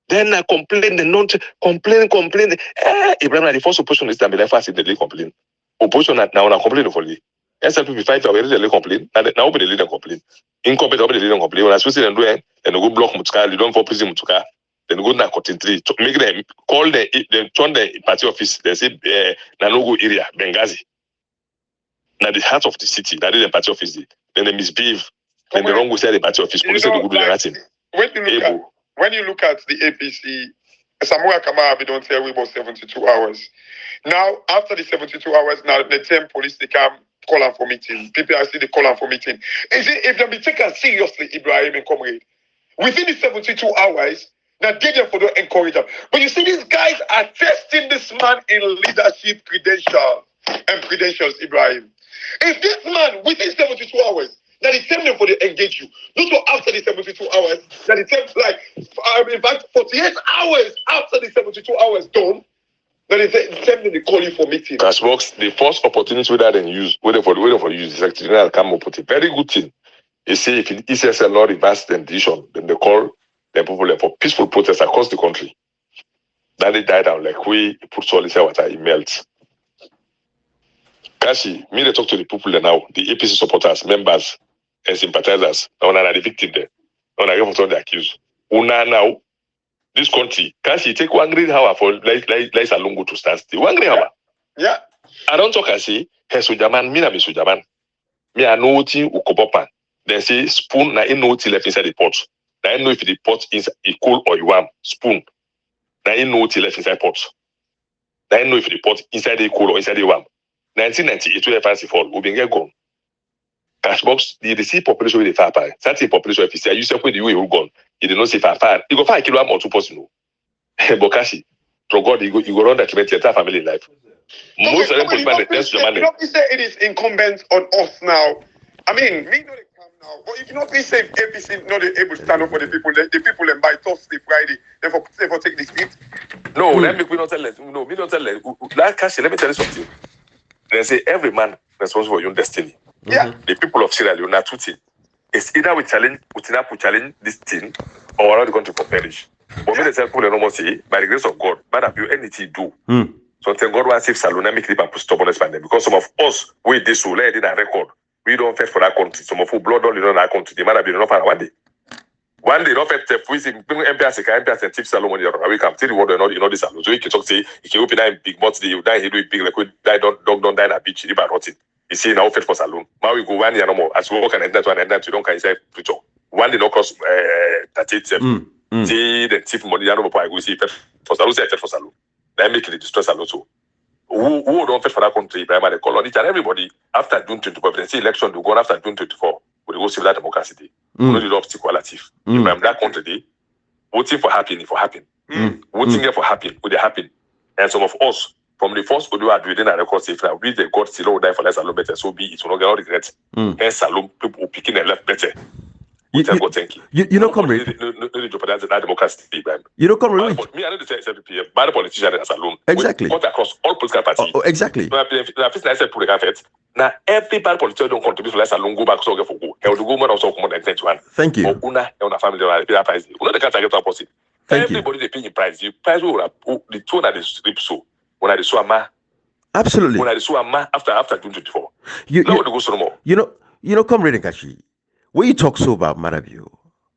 Then I complain, they not complain. Ibrahim, the first opposition is that they fast they complain. Opposition now na complain for the SLP 5 hours they complain. Now open the leader complain. Incompetent open the leader complain. When I supposed to do it, then go block Mutuka, they don't for prison Mutuka. Then go na cotton tree. Make them call them turn the party office. They say Nanogo area, Benghazi. Now the heart of the city, that is the party office. Then they misbehave. Then the wrong will say the party office. Police say they go do nothing. When you look at the APC, Samuel Kamara don't tell we about 72 hours. Now, after the 72 hours, now the 10 police they come call for meeting. People I see they call for meeting. Is it if they be taken seriously, Ibrahim and comrade? Within the 72 hours, now they them for the encourage them. But you see, these guys are testing this man in leadership credentials, Ibrahim. If this man within 72 hours, that it tell them for they engage you. Not after the 72 hours, that it tells like in fact 48 hours after the 72 hours done, that it tell them they call you for meeting. Cashbox, the first opportunity that they use, waiting for use is actually come up with a very good thing. You see, if it is a law reverse the decision, then they call the people for peaceful protests across the country. Then they died down like we put solid water, it melts. Kashi, me they talk to the people now, the APC supporters, members, and sympathizers. Now are the victim there. Now are the accused. Una now, this country, Kashi take 1 green hour for like Salongo to stand still. 1 green hour. Yeah. I don't talk and say, hey Sujaman, me na be Sujaman. Me I know ti ukopopan. They say spoon na no tea left inside the pot. Now I know if the pot is cool or you warm. Spoon. Now I know tea left inside pot. Now I know if the pot inside the cool or inside the warm. 1998 we fancy fall, we been get gone. Cashbox, the receive population with the far part. Certain population if you say you say when the way you gone, you did not say far. You go 5 kilogram or 2 person. But Kashi, to God, you go run that your entire family life. Most of them put man that's your man. You know, we say it is incumbent on us now. I mean, me know they come now. But if you not be safe, APC not able to stand up for the people and by Thursday, Friday, therefore take the seat. No, let me not tell them. No, we don't tell them. Like Kashi, let me tell you something. They say every man responsible for your own destiny. Yeah. The people of Sierra Leone are two things. It's either we challenge this thing or we're not going to perish. But me, the people don't say, by the grace of God, but if you anything do. So thank God one save Salona make people put stubbornness by them. Because some of us, we this so let in a record. We don't fight for that country. Some of who blood don't in that country. They might have been enough for one day. One day, not fight we see MPS and Chief Salomon we come tell you what not in all this salon. So you can talk say if you open that big butts, you die, he do it big like we die dog don't die in a beach, you about rotting. You see now fit for salon. Now we go 1 year no more. As we walk and that one and that you don't can say preacher. One day not cost 38. See the chief money no more I go see for salon, say for salon. Then make it distress salon too. Who don't fit for that country, primary colony and everybody after June 24, they say election to go on after June 24. We go see that democracy. We know the obstacle relative. If I'm that country, voting for happy, voting here for happy, would they happen? And some of us, from the first audio we didn't record safe now, we the God still die for less alone better, so be it will not get all regret. Hence salon people picking and left better. You know, comrade. No jeopardize that democracy. You know, comrade. Me, I know the SLP, bad politician as alone. Exactly. Cut across all political parties. Exactly. Now, every bad politician don't contribute to less alone. Go back so get for go. He will go more also come on 91. Thank you. Una family they pay price. Una the can't get a posse. Everybody they pay price. The price will the tone that is strip so. When I the so absolutely. When I the so after June 24. You go so more. You know, comrade Kashi. When you talk so about Marabio,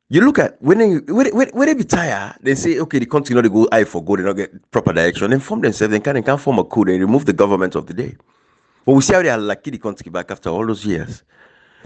you look at when they be tired, they say, okay, the country not go eye for gold, they not get proper direction, and form themselves, they can't form a coup, they remove the government of the day. But we see how they are lucky the country back after all those years.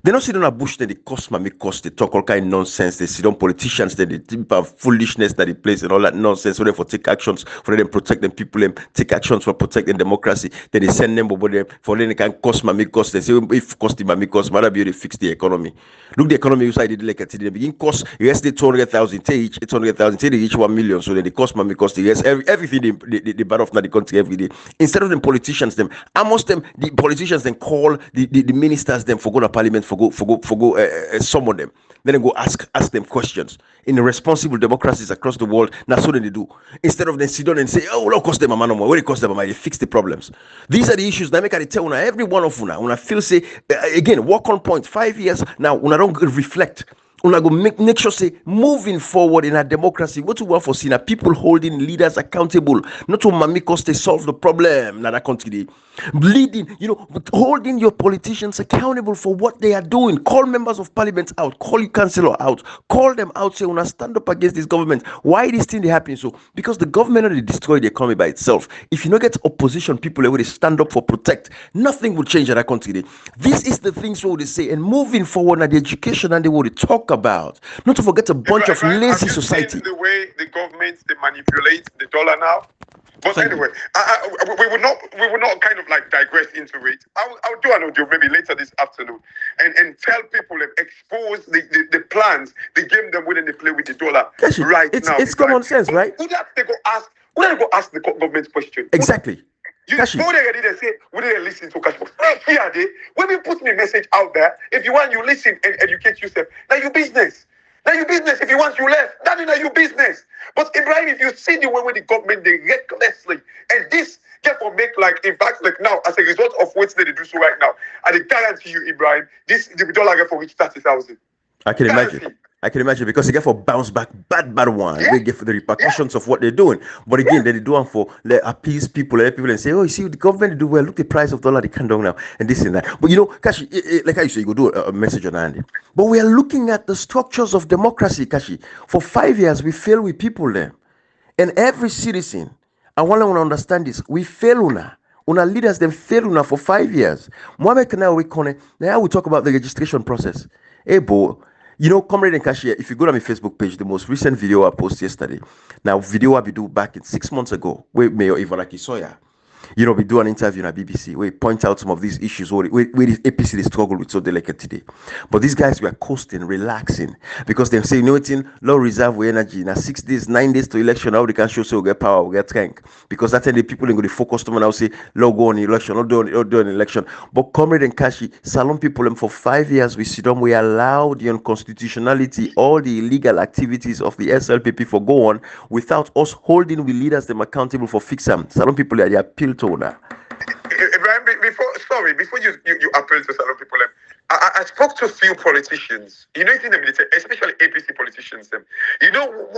They don't sit on a bush, then they cost mommy cost, they talk all kind of nonsense, they sit on politicians, then they think of foolishness that they place and all that nonsense, so therefore take actions for them protect them people, them take actions for protecting democracy, then they send them over there for them they can cost mommy cost, they say if cost the mommy cost, matter be they fix the economy. Look the economy inside the like at the begin cost yes they 200,000 take each 800,000 take each 1 million, so then they cost mommy cost yes everything they bad off now the country every day. Instead of them politicians them, almost them the politicians then call the ministers them for go to parliament for go summon them, then they go ask them questions in the responsible democracies across the world. That's what they do. Instead of them sit down and say, oh, what cost them a man no more, what it cost them a man, they fix the problems. These are the issues that make I tell una every one of una feel say again work on point 5 years now una don't reflect. Una go make sure say moving forward in a democracy, what we want for seeing people holding leaders accountable, not to mami cause they solve the problem in that country. Leading, holding your politicians accountable for what they are doing. Call members of parliament out, call your councillor out, call them out, say una stand up against this government. Why this thing they happen? So because the government already destroyed the economy by itself. If you don't get opposition people that will stand up for protect, nothing will change in that country. This is the things what they say, and moving forward at the education and they will talk about. Not to forget a bunch of lazy society. The way the government they manipulate the dollar now. But anyway, we will not kind of like digress into it. I'll do an audio maybe later this afternoon and tell people and expose the plans, the game them when they play with the dollar now. It's common sense, right? Who that they go ask the government question? Exactly. You know already they say, we didn't listen to Cash. Here they when we put me message out there, if you want you listen and educate yourself. Now you business. If you want you left, that is your business. But Ibrahim, if you see the way with the government they recklessly and this therefore make like in fact like now as a result of what they do so right now, I guarantee you, Ibrahim, the dollar get for reach 30,000. I can imagine because they get for bounce back bad one. Yeah. They get for the repercussions of what they're doing. But again, they do it for appease people, let people and say, oh, you see, the government do well. Look, the price of dollar they come down now, and this and that. But Kashi, like I say, you go do a message on Andy. But we are looking at the structures of democracy, Kashi. For 5 years, we fail with people there, and every citizen. I want to understand this. We fail una leaders. Them fail una for 5 years. Mohamed Kanao we connect. Now we talk about the registration process. Hey, boy. Comrade and Cashier, if you go to my Facebook page, the most recent video I posted yesterday, now video I be do back in 6 months ago, where Mayor Ivanaki Soya, we do an interview on BBC where we point out some of these issues where the APC they struggle with so delicate today. But these guys were coasting, relaxing, because they say, it's in low reserve with energy. Now 6 days, 9 days to election, how they can show so we get power, we get strength. Because that's when the people are going to focus on now say, low go on election, not do an election. But Comrade and Kashi, Salon people, for 5 years we sit down, we allow the unconstitutionality, all the illegal activities of the SLPP for go on without us holding we leaders them accountable for fix them. Salon people they appeal to now. Ibrahim, before you appeal to Salon people, I spoke to a few politicians. Especially APC politicians.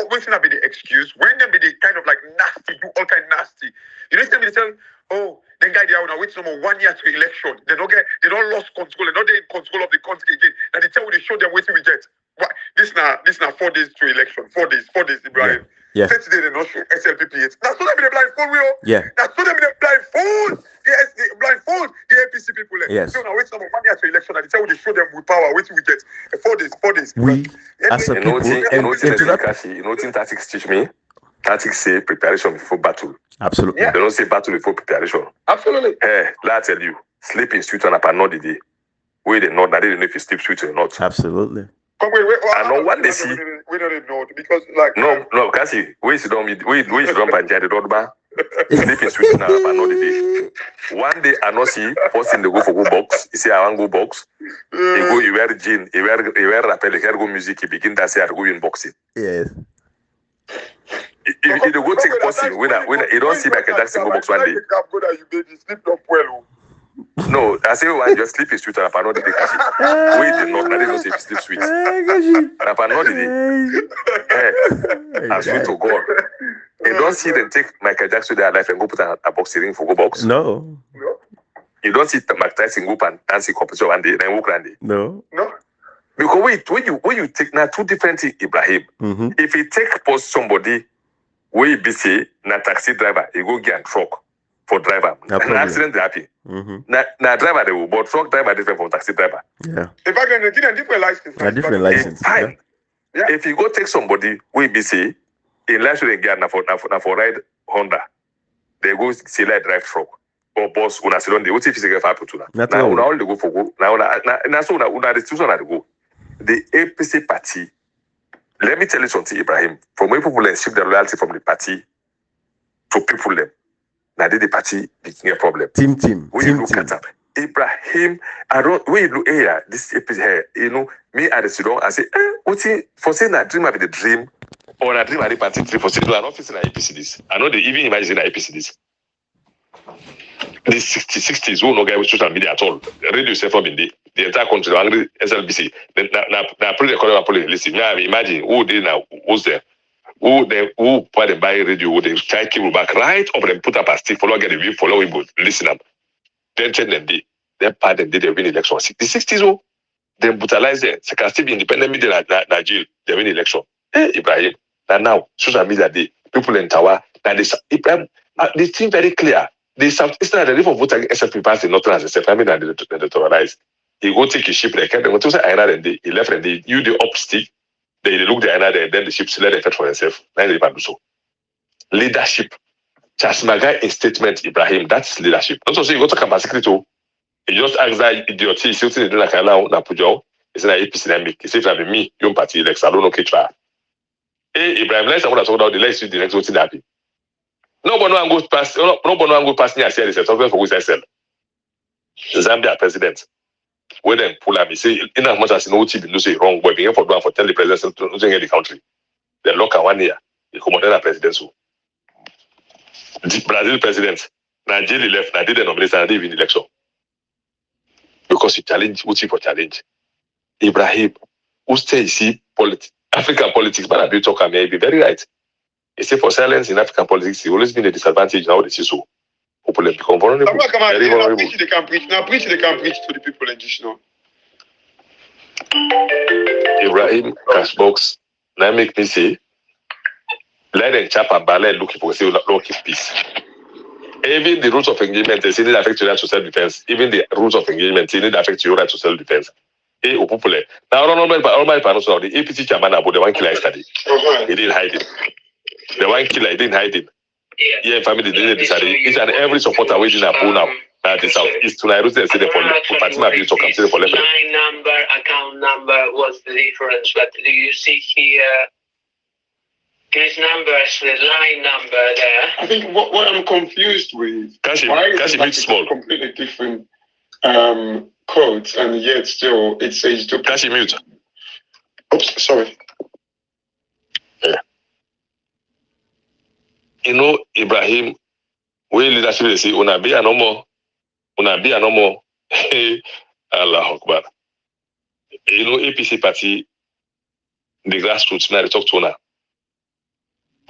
What's gonna be the excuse? When they be the kind of like nasty, do all kind of nasty. They tell, oh, then guy they are now wait some 1 year to election. They don't lost control. They're not in control of the country again. And they tell they show them waiting we get. What this now 4 days to election. 4 days, Ibrahim. Yeah. Saturday they not show SLPP yet. Now so them be the blindfold, Yeah. Now so them be the blindfold. The blindfold the APC people. Yes. So now wait some 1 year to election and they tell they show them with power. Waiting we get 4 days. We as a people, tactics teach me. Tactics say preparation before battle. Absolutely. They don't say battle before preparation. Absolutely. Let I tell you, sleep in street on up and not the day. Wait, they not. I didn't know if you sleep street or not. Absolutely. I know what they see. We don't know because like no, Cassie, where is it on me? Where is it on Panjari Rodba? Sleep in street on up and not the day. One day I not see first thing they go for go box. He say I want go box. He go he wear jean, he wear rappel, he go music. He begin to say I go in boxing. Yes. If they go take boxing, when you don't see Michael Jackson go box one day. No, I say one just sleep in street and not the day. Wait, I didn't say sleep sweet. And not the day. I swear to God. You don't see them take Michael Jackson their life and go put a boxing ring for go box. No. You don't see Mike Tyson go and dancing competition one day, then walk one day. No. Because wait, when you take now two different things, Ibrahim. Mm-hmm. If you take post somebody, where you be say na taxi driver, you go get a truck for driver. An accident happen. Now driver they will, but truck driver different from taxi driver. Yeah. In fact, they give them different license. A different license. Fine. Yeah. If you go take somebody, we be say in last week get na for ride Honda, they go see like drive truck or bus. Una sit on the what if you get 5 to now? Now una all they go for go. Now so una the institution they go. The APC party. Let me tell you something, Ibrahim. From where people shift their loyalty from the party to people them. Now the party became a problem. Team. When you look at them, Ibrahim, when you look here, this APC here, you know, me at the Sudan, I say, what's it for saying that dream of the dream or a dream at the party for saying no, I'm not facing an APC this. I know they even imagine an APC this. The 60s, who no guy with social media at all. Radio self up in the entire country, angry SLBC. Now, pretty economic listen. Now, imagine who they now was there. Who put them buy radio, who they try cable back right up and put up a stick, follow get a view, follow we listen up. Then tell them then part them they win election. The 60s, oh, then brutalize them. So can still be independent media Nigeria, they win election. Hey, Ibrahim. Now, social media day, people in Tower, now they seem very clear. The Southeastern the for vote against SFP party not as a separate than the terrorized. He go take his ship like and went to say and he left and they you the up stick, they look the another and then the ship let effect for themselves. Then they do so. Leadership. Charles Magai in statement, Ibrahim, that's leadership. Not to say you go to capacity to he just ask that idiot, he's sitting in like now na pujo. It's an APC dynamic. He said to me, young party elects, I don't know Ketra. Hey Ibrahim, let's talk about the next voting that happen. Nobody will go past. Nobody will go past me. I say this. Talking for which I said. Zambia president. When them pull up, he say in as much as no chief do say wrong, but being for doing for tell the president to get the country. They lock 1 year. They come on the president. So the Brazil president, Nigeria left. Nigeria nominated and they win election because he challenge. Who for challenge? Ibrahim, who say see politics, African politics, but I be talk and be very right. He say for silence in African politics, it's always been a disadvantage. Now they see so. People have become vulnerable. Very vulnerable. They can preach to the people in this now. Ibrahim Cashbox, now make me say, let them chap and ballet looking for say looking peace. Even the rules of engagement, they say need affect your right to self-defense. Even the rules of engagement, they need affect your right to self-defense. Hey, people. Now, all my the APC chairman about the one killer yesterday. He didn't hide it. The one killer, he didn't hide him. Yeah, family didn't decide. Each and every supporter waiting up now at the southeast to Nairobi and say for Fatima Bill talk and say for left. Line number, account number was the difference, but do you see here these numbers, the line number there? I think what I'm confused with why is it small? Completely different codes and yet still it says to Cash mute. Oops, sorry. Yeah. You know, Ibrahim, we leadership they say, una be no more. Allah Akbar. You know, APC party, the grassroots, now they talk to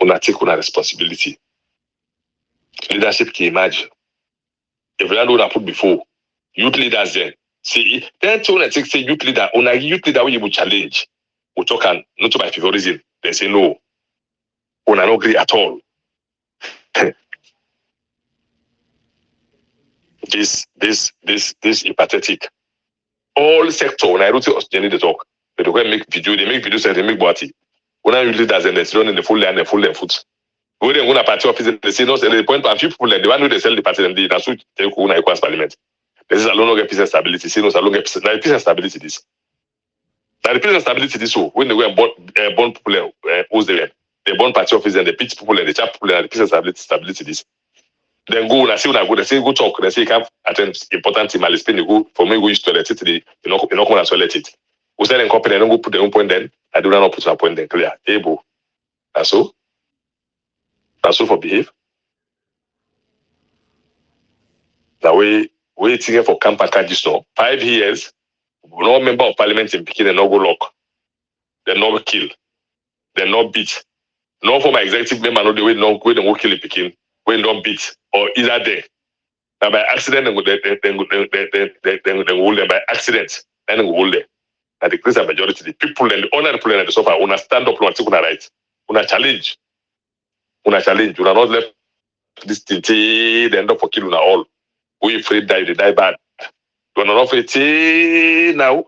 una take una responsibility. Leadership can imagine. If you don't put before, youth leaders then, see, then to take say youth leader we will challenge. We talk and not to by favorism. They say no. Una not agree at all. This is pathetic. All sector when I wrote it, they need to talk. They don't make videos and they make boati. When I usually does and they run in the full land and full length foot. When they go to party office, they say no, they point a few people and the one who they sell the party and that's what they go to equals parliament. This is a long peace and stability. See no long peace and stability this. Now the peace and stability this so when they go and born people who's there. They born party office and they pitch people and they chat people and the peace and stability this. Then go and I say when I go, they say go talk, they say you can't attend important team, I'll explain you go for me go use toilet it you know come and toilet it. We say in company, I don't go put their own point then, I do not put my point then clear. Able. That's so for behave. Now we waiting for camp package now. 5 years, no member of parliament in Pekin, they no go lock. They no kill. They no beat. No for my executive member, no the way no go they go kill in Pekin. When don't beat or either day. Now by accident they go hold them by accident. Then they go hold them. Now the great majority the people and the honor people and the suffer una stand up and take una right. Una challenge. Una not left this thing, they end up for killing all. We afraid die, they die bad. When not afraid now,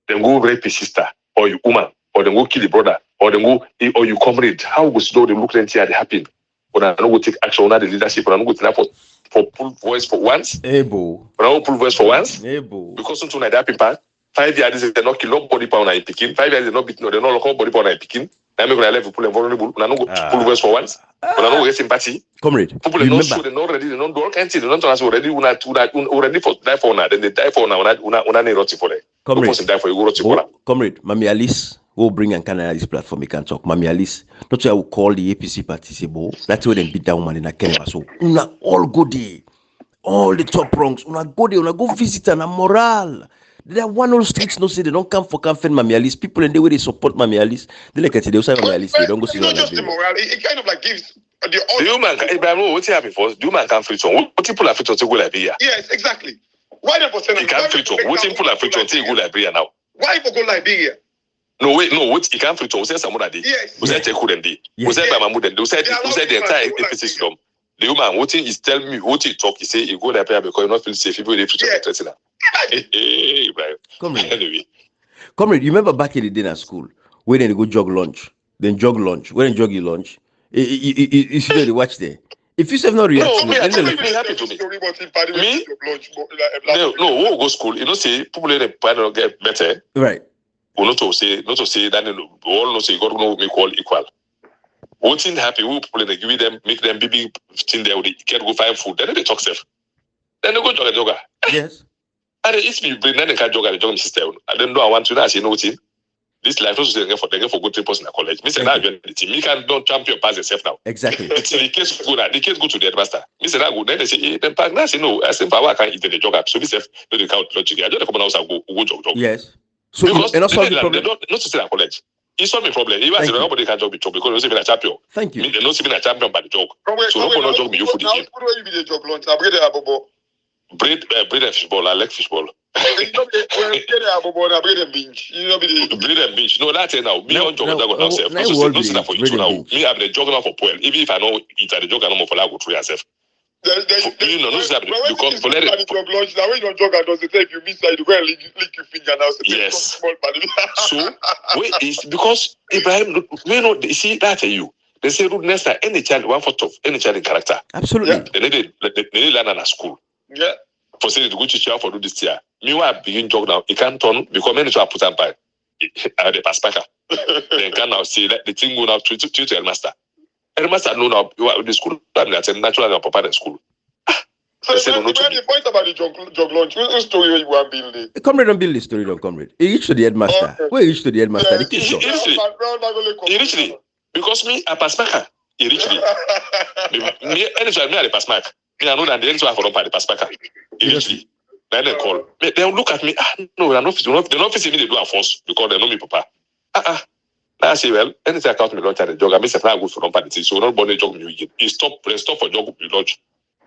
then go rape his sister or your woman, or then go kill the brother, or then go or you comrade. How go slow they look and see they happen? When I don't go take action on the leadership, when I don't go to for pull voice for once. Able. When I don't pull voice for once. Able. Because something like that happen. 5 years they not kill nobody pound and picking. 5 years they not beat no, they not lock body pound and picking. Now make when I level pull and vulnerable. When I don't go pull voice for once. When I don't get sympathy. Comrade. People they not show, they not ready, they not do all kinds of things. They not answer already. Already for die for now. Then they die for now. Una need roti for them. Comrade. Person die for you go roti for them. Comrade, Mami Alice will bring and Canada this platform. We can talk. Mami Alice, not I will call the APC participable. That's where they beat that woman in a Kenya. So una all go there. All the top ranks. Una go there. Una go visit and a morale. There are one old streets no say they don't come for campaign Mami Alice. People in the way they support Mami Alice. They like they say Mami Alice. They don't go see not just the morale. It kind of like gives the human. Ibrahim, what's happening first? The human can free on. What people are free to go Liberia? Yes, exactly. Why they for He can't free on. What people are free to go Liberia now? Why for go Liberia? No wait, no. What he can't free to? Who said someone that day? Yes. Who said Teku then day? Who said Mahmoud then? Who said the entire APC system? The human, what he is telling me, what he talk, he say he go Liberia because he not feel safe. People they free to threaten him. Ibrahim. Comrade. Comrade, you remember back in the day at school when they go jog lunch, then jog lunch. When they jog your lunch, you should watch there. If you have not reaction, no, me happy to me. Me? No, who go school? You know, say people in the panel get better. Right. Or not to say that all not say God no make all equal. One thing happy, who people they give them, make them big thing there, they can't go find food. Then they talk safe. Then they go jogger. Yes. And it's me bring then they can't jog at the jogging system. I don't know. I want to know. I say no thing. This life also they get for good 3 in college. Me say now join the team. Me can don't champion pass yourself now. Exactly. Until the case go to the headmaster. Me say that go. Then they say then pack. Now I say no. I say for I can't eat the jog up. So me say no they count logic. I just come out and go jog. Yes. So because they not solve the they problem. don't not to say that college. It's not my problem. Even if nobody can jog the job because they're a champion. Thank you. They're not even a champion by the job. So nobody not jog me you for the game. How you be the job lunch? I bread and abobo. Bread and fishball. I like fishball. You know bread and abobo and bread and beans. You know be bread and beans. No, that's it now. Me on jog that go now self. No say that for you now. Me have the jog now for poil. Even if I know eat at the jog no for that go through yourself. You know, no say that because for let it. Jog lunch now when you jog and does the take you miss side you go and lick your finger now. Yes. So wait is because Ibrahim we know you see that you. They say rudeness that any child 1/4 of any child in character. Absolutely. They need learn at school. Yeah. For saying to go to chair for do this year. Meanwhile, begin jog now. It can't turn because many to put on by the paspaka. Then can now say that the thing go now to headmaster. Headmaster know now the school that's a natural and proper school. So the point about the jog lunch, what story you want to build? Comrade don't build the story, don't comrade. He reached to the headmaster. Okay. Where he reached to the headmaster? The kid He reached because me a paspaka. He reached me. Anytime me a paspaka. Me I know that the next one for the paspaka. He reached then they call. They look at me. No, they're not facing me. They do a force because they know me, papa. I say, well, anything I count me lunch at the jog. I miss a flag good for non party. So nobody jog me again. He stop for jog me lunch.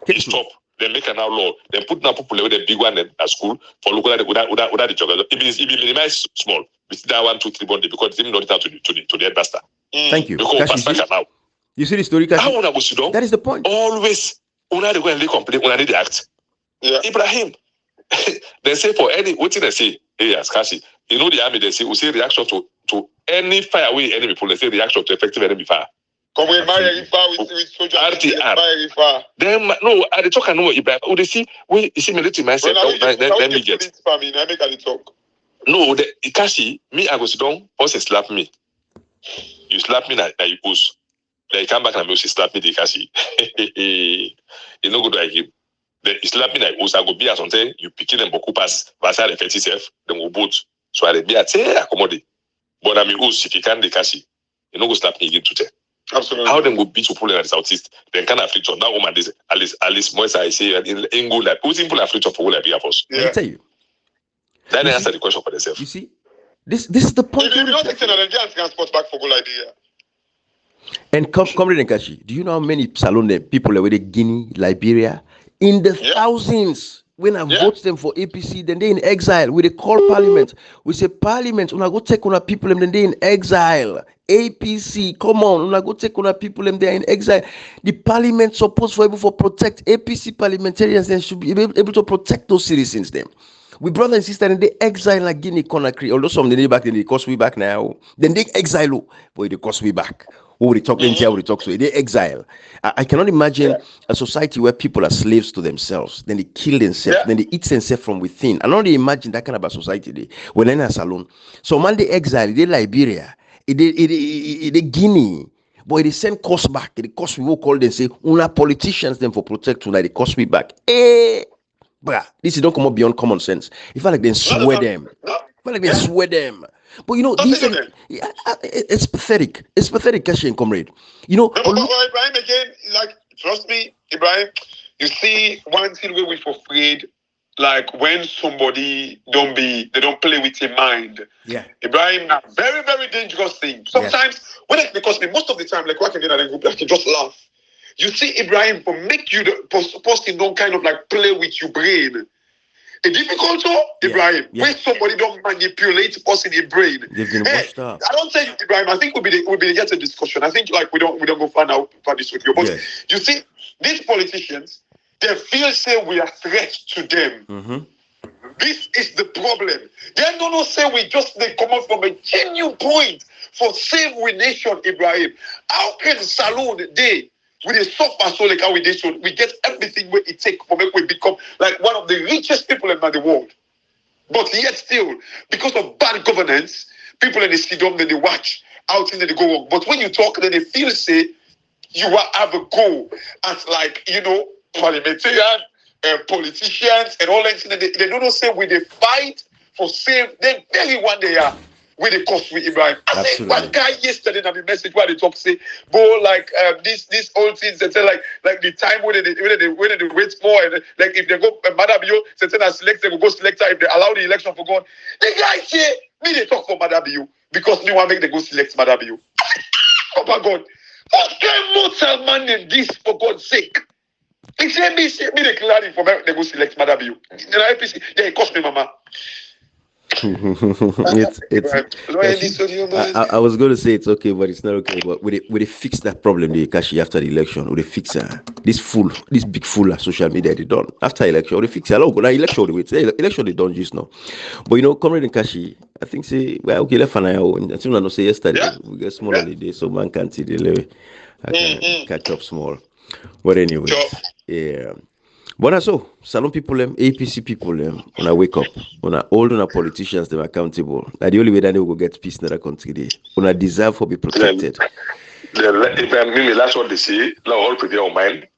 He stop. They make an outlaw. They put now people with the big one at school for local without the jogger. It be minimized small. We see that 1, 2, 3 Monday because it's not out to the headmaster. Thank you. Because now. You see the story, Kashi? How wanna go sit down? That is the point. Always, una they go and complain, una need the act. Yeah. Ibrahim, they say for any what they say, yes, Kashi. You know the army they say we say reaction to any fire away enemy people. They say reaction to effective enemy fire. Come with my with soldiers. RTR. Then no, I talk and know Ibrahim. Oh, they see we you see military myself. Then me get. No, the Kashi, me I go sit down. Also slap me. You slap me like you push. Then you come back and you slap me the Kashi. You know good like him. Then you slap me like I go be as something. You picking them boku pass. Vasa the 50 then we both. So I be at say accommodate. But I'm if you can the Kashi. You know go slap me again today. Absolutely. How them go beat people in the southeast? Then can afflict that woman. This Alice Moise I say in go like who's people afflict for like be us. Let me tell you. Then answer the question for themselves. You see, this is the point. If you don't take the Nigerians can spot back for good idea. And comrade Nkashi, do you know how many Salon people are with Guinea, Liberia? In the thousands. When I vote them for APC, then they in exile. We they call parliament. We say parliament, when I go take on our people and then they in exile. APC, come on, una go take on people and they're in exile. The parliament supposed for able to protect APC parliamentarians, then should be able to protect those citizens. Then we brother and sister in the exile like Guinea Conakry. Although some they back, then they cost we back now. Then they exile, but they cost we back. Who they talk in we talk to they exile. I cannot imagine a society where people are slaves to themselves. Then they kill themselves. Then they eat themselves from within. I don't imagine that kind of a society. They when in a salon. So man they exile. They Liberia. It Guinea. Boy, they send cost back. The cost we will call them say, una politicians them for protect una. The cost we back. Bruh, this is don't come up beyond common sense. It felt like they swear them. It felt like they swear them. But you know, these are, it's pathetic. It's pathetic, Kashi and comrade. You know, Ibrahim again, like trust me, Ibrahim. You see, one thing where we're afraid, like when somebody they don't play with your mind. Yeah, Ibrahim, very very dangerous thing. Sometimes when it because most of the time, like what I can do in a group, I can just laugh. You see, Ibrahim, for make you the person don't kind of like play with your brain. A difficult Ibrahim, when somebody don't manipulate us in the brain. They've been washed up. I don't say Ibrahim. I think we'll be get a discussion. I think like we don't go find out for this with you. But you see, these politicians, they feel say we are threats to them. Mm-hmm. This is the problem. They don't say we just they come up from a genuine point for save we nation, Ibrahim. How can Saloon they? With a suffer so like how we did, so we get everything where it take for make we become like one of the richest people in the world. But yet still, because of bad governance, people in the stadium then they watch out and then they go wrong. But when you talk, then they feel say you are have a goal as like parliamentarian, politicians and all that. They don't say we they fight for save them very one they are. With the cost with Ibrahim. I think one guy yesterday in a message where they talk say go like this old things that say like the time when they wait more and like if they go Madabio, certain as select they will go select if they allow the election for God. The guy say me they talk for Madabio because me want make they go select Madabio. Oh my God. What kind mortal man in this for God's sake? He said me declaring for they go select Madabio. It cost me mama. I was going to say it's okay, but it's not okay. But we they fix that problem, the Kashi after the election. We they fix this big fool of social media they done after election. We fix it. Now election election they done just now. But you know, comrade in Kashi, I think say well okay left and I don't say yesterday we get small holiday, so man can't see the I can catch up small. But anyway, yeah. But so, Salon people, APC people, when I wake up, when I hold on politicians, them accountable. That's the only way that they will get peace in that country. When I deserve for be protected. That's what they say. Now all prepare our mind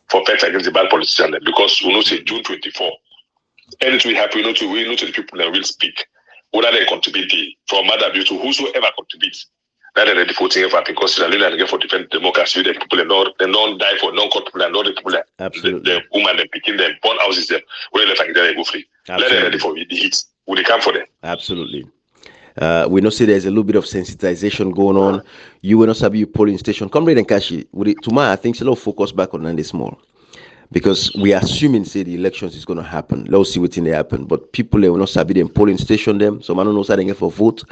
for fight against the bad politicians because we know say June 24. Anything will happen, we know to the people that will speak. Whether they contribute from other view to whosoever contributes. That are ready for things because Sierra Leone again for defend democracy. The people they don't die for non-court people and not the people that the woman them picking them born houses them where they find they go free. Let them ready for the hits. Will they come for them? Absolutely. We know say there's a little bit of sensitization going on. You will not have your polling station. Comrade and Kashi, tomorrow I think it's a lot of focus back on Nandi Small. Because we are assuming say the elections is going to happen. Let's see what they happen. But people they will not sabi them polling station them. So man don't know how they get for vote.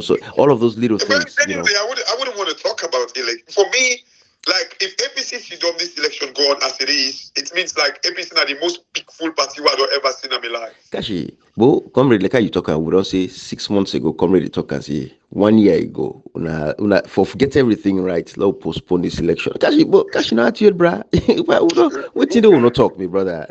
So all of those little things. Anyway, I wouldn't want to talk about it. For me, like if APC should done this election go on as it is, it means like APC are the most peaceful party I have ever seen in my life. Kashi, bo comrade like how you talk, we don't say 6 months ago, comrade talk and say 1 year ago, for get everything right, let's postpone this election. Kashi not yet, bruh. What you do not talk me, brother,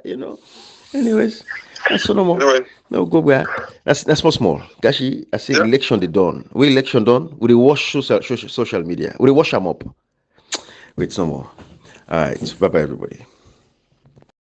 Anyways, that's no more. Anyway. No go back. That's not small. Kashi, I say election they done. We election done. We wash social media. We wash them up. Wait some more. All right. Bye bye everybody.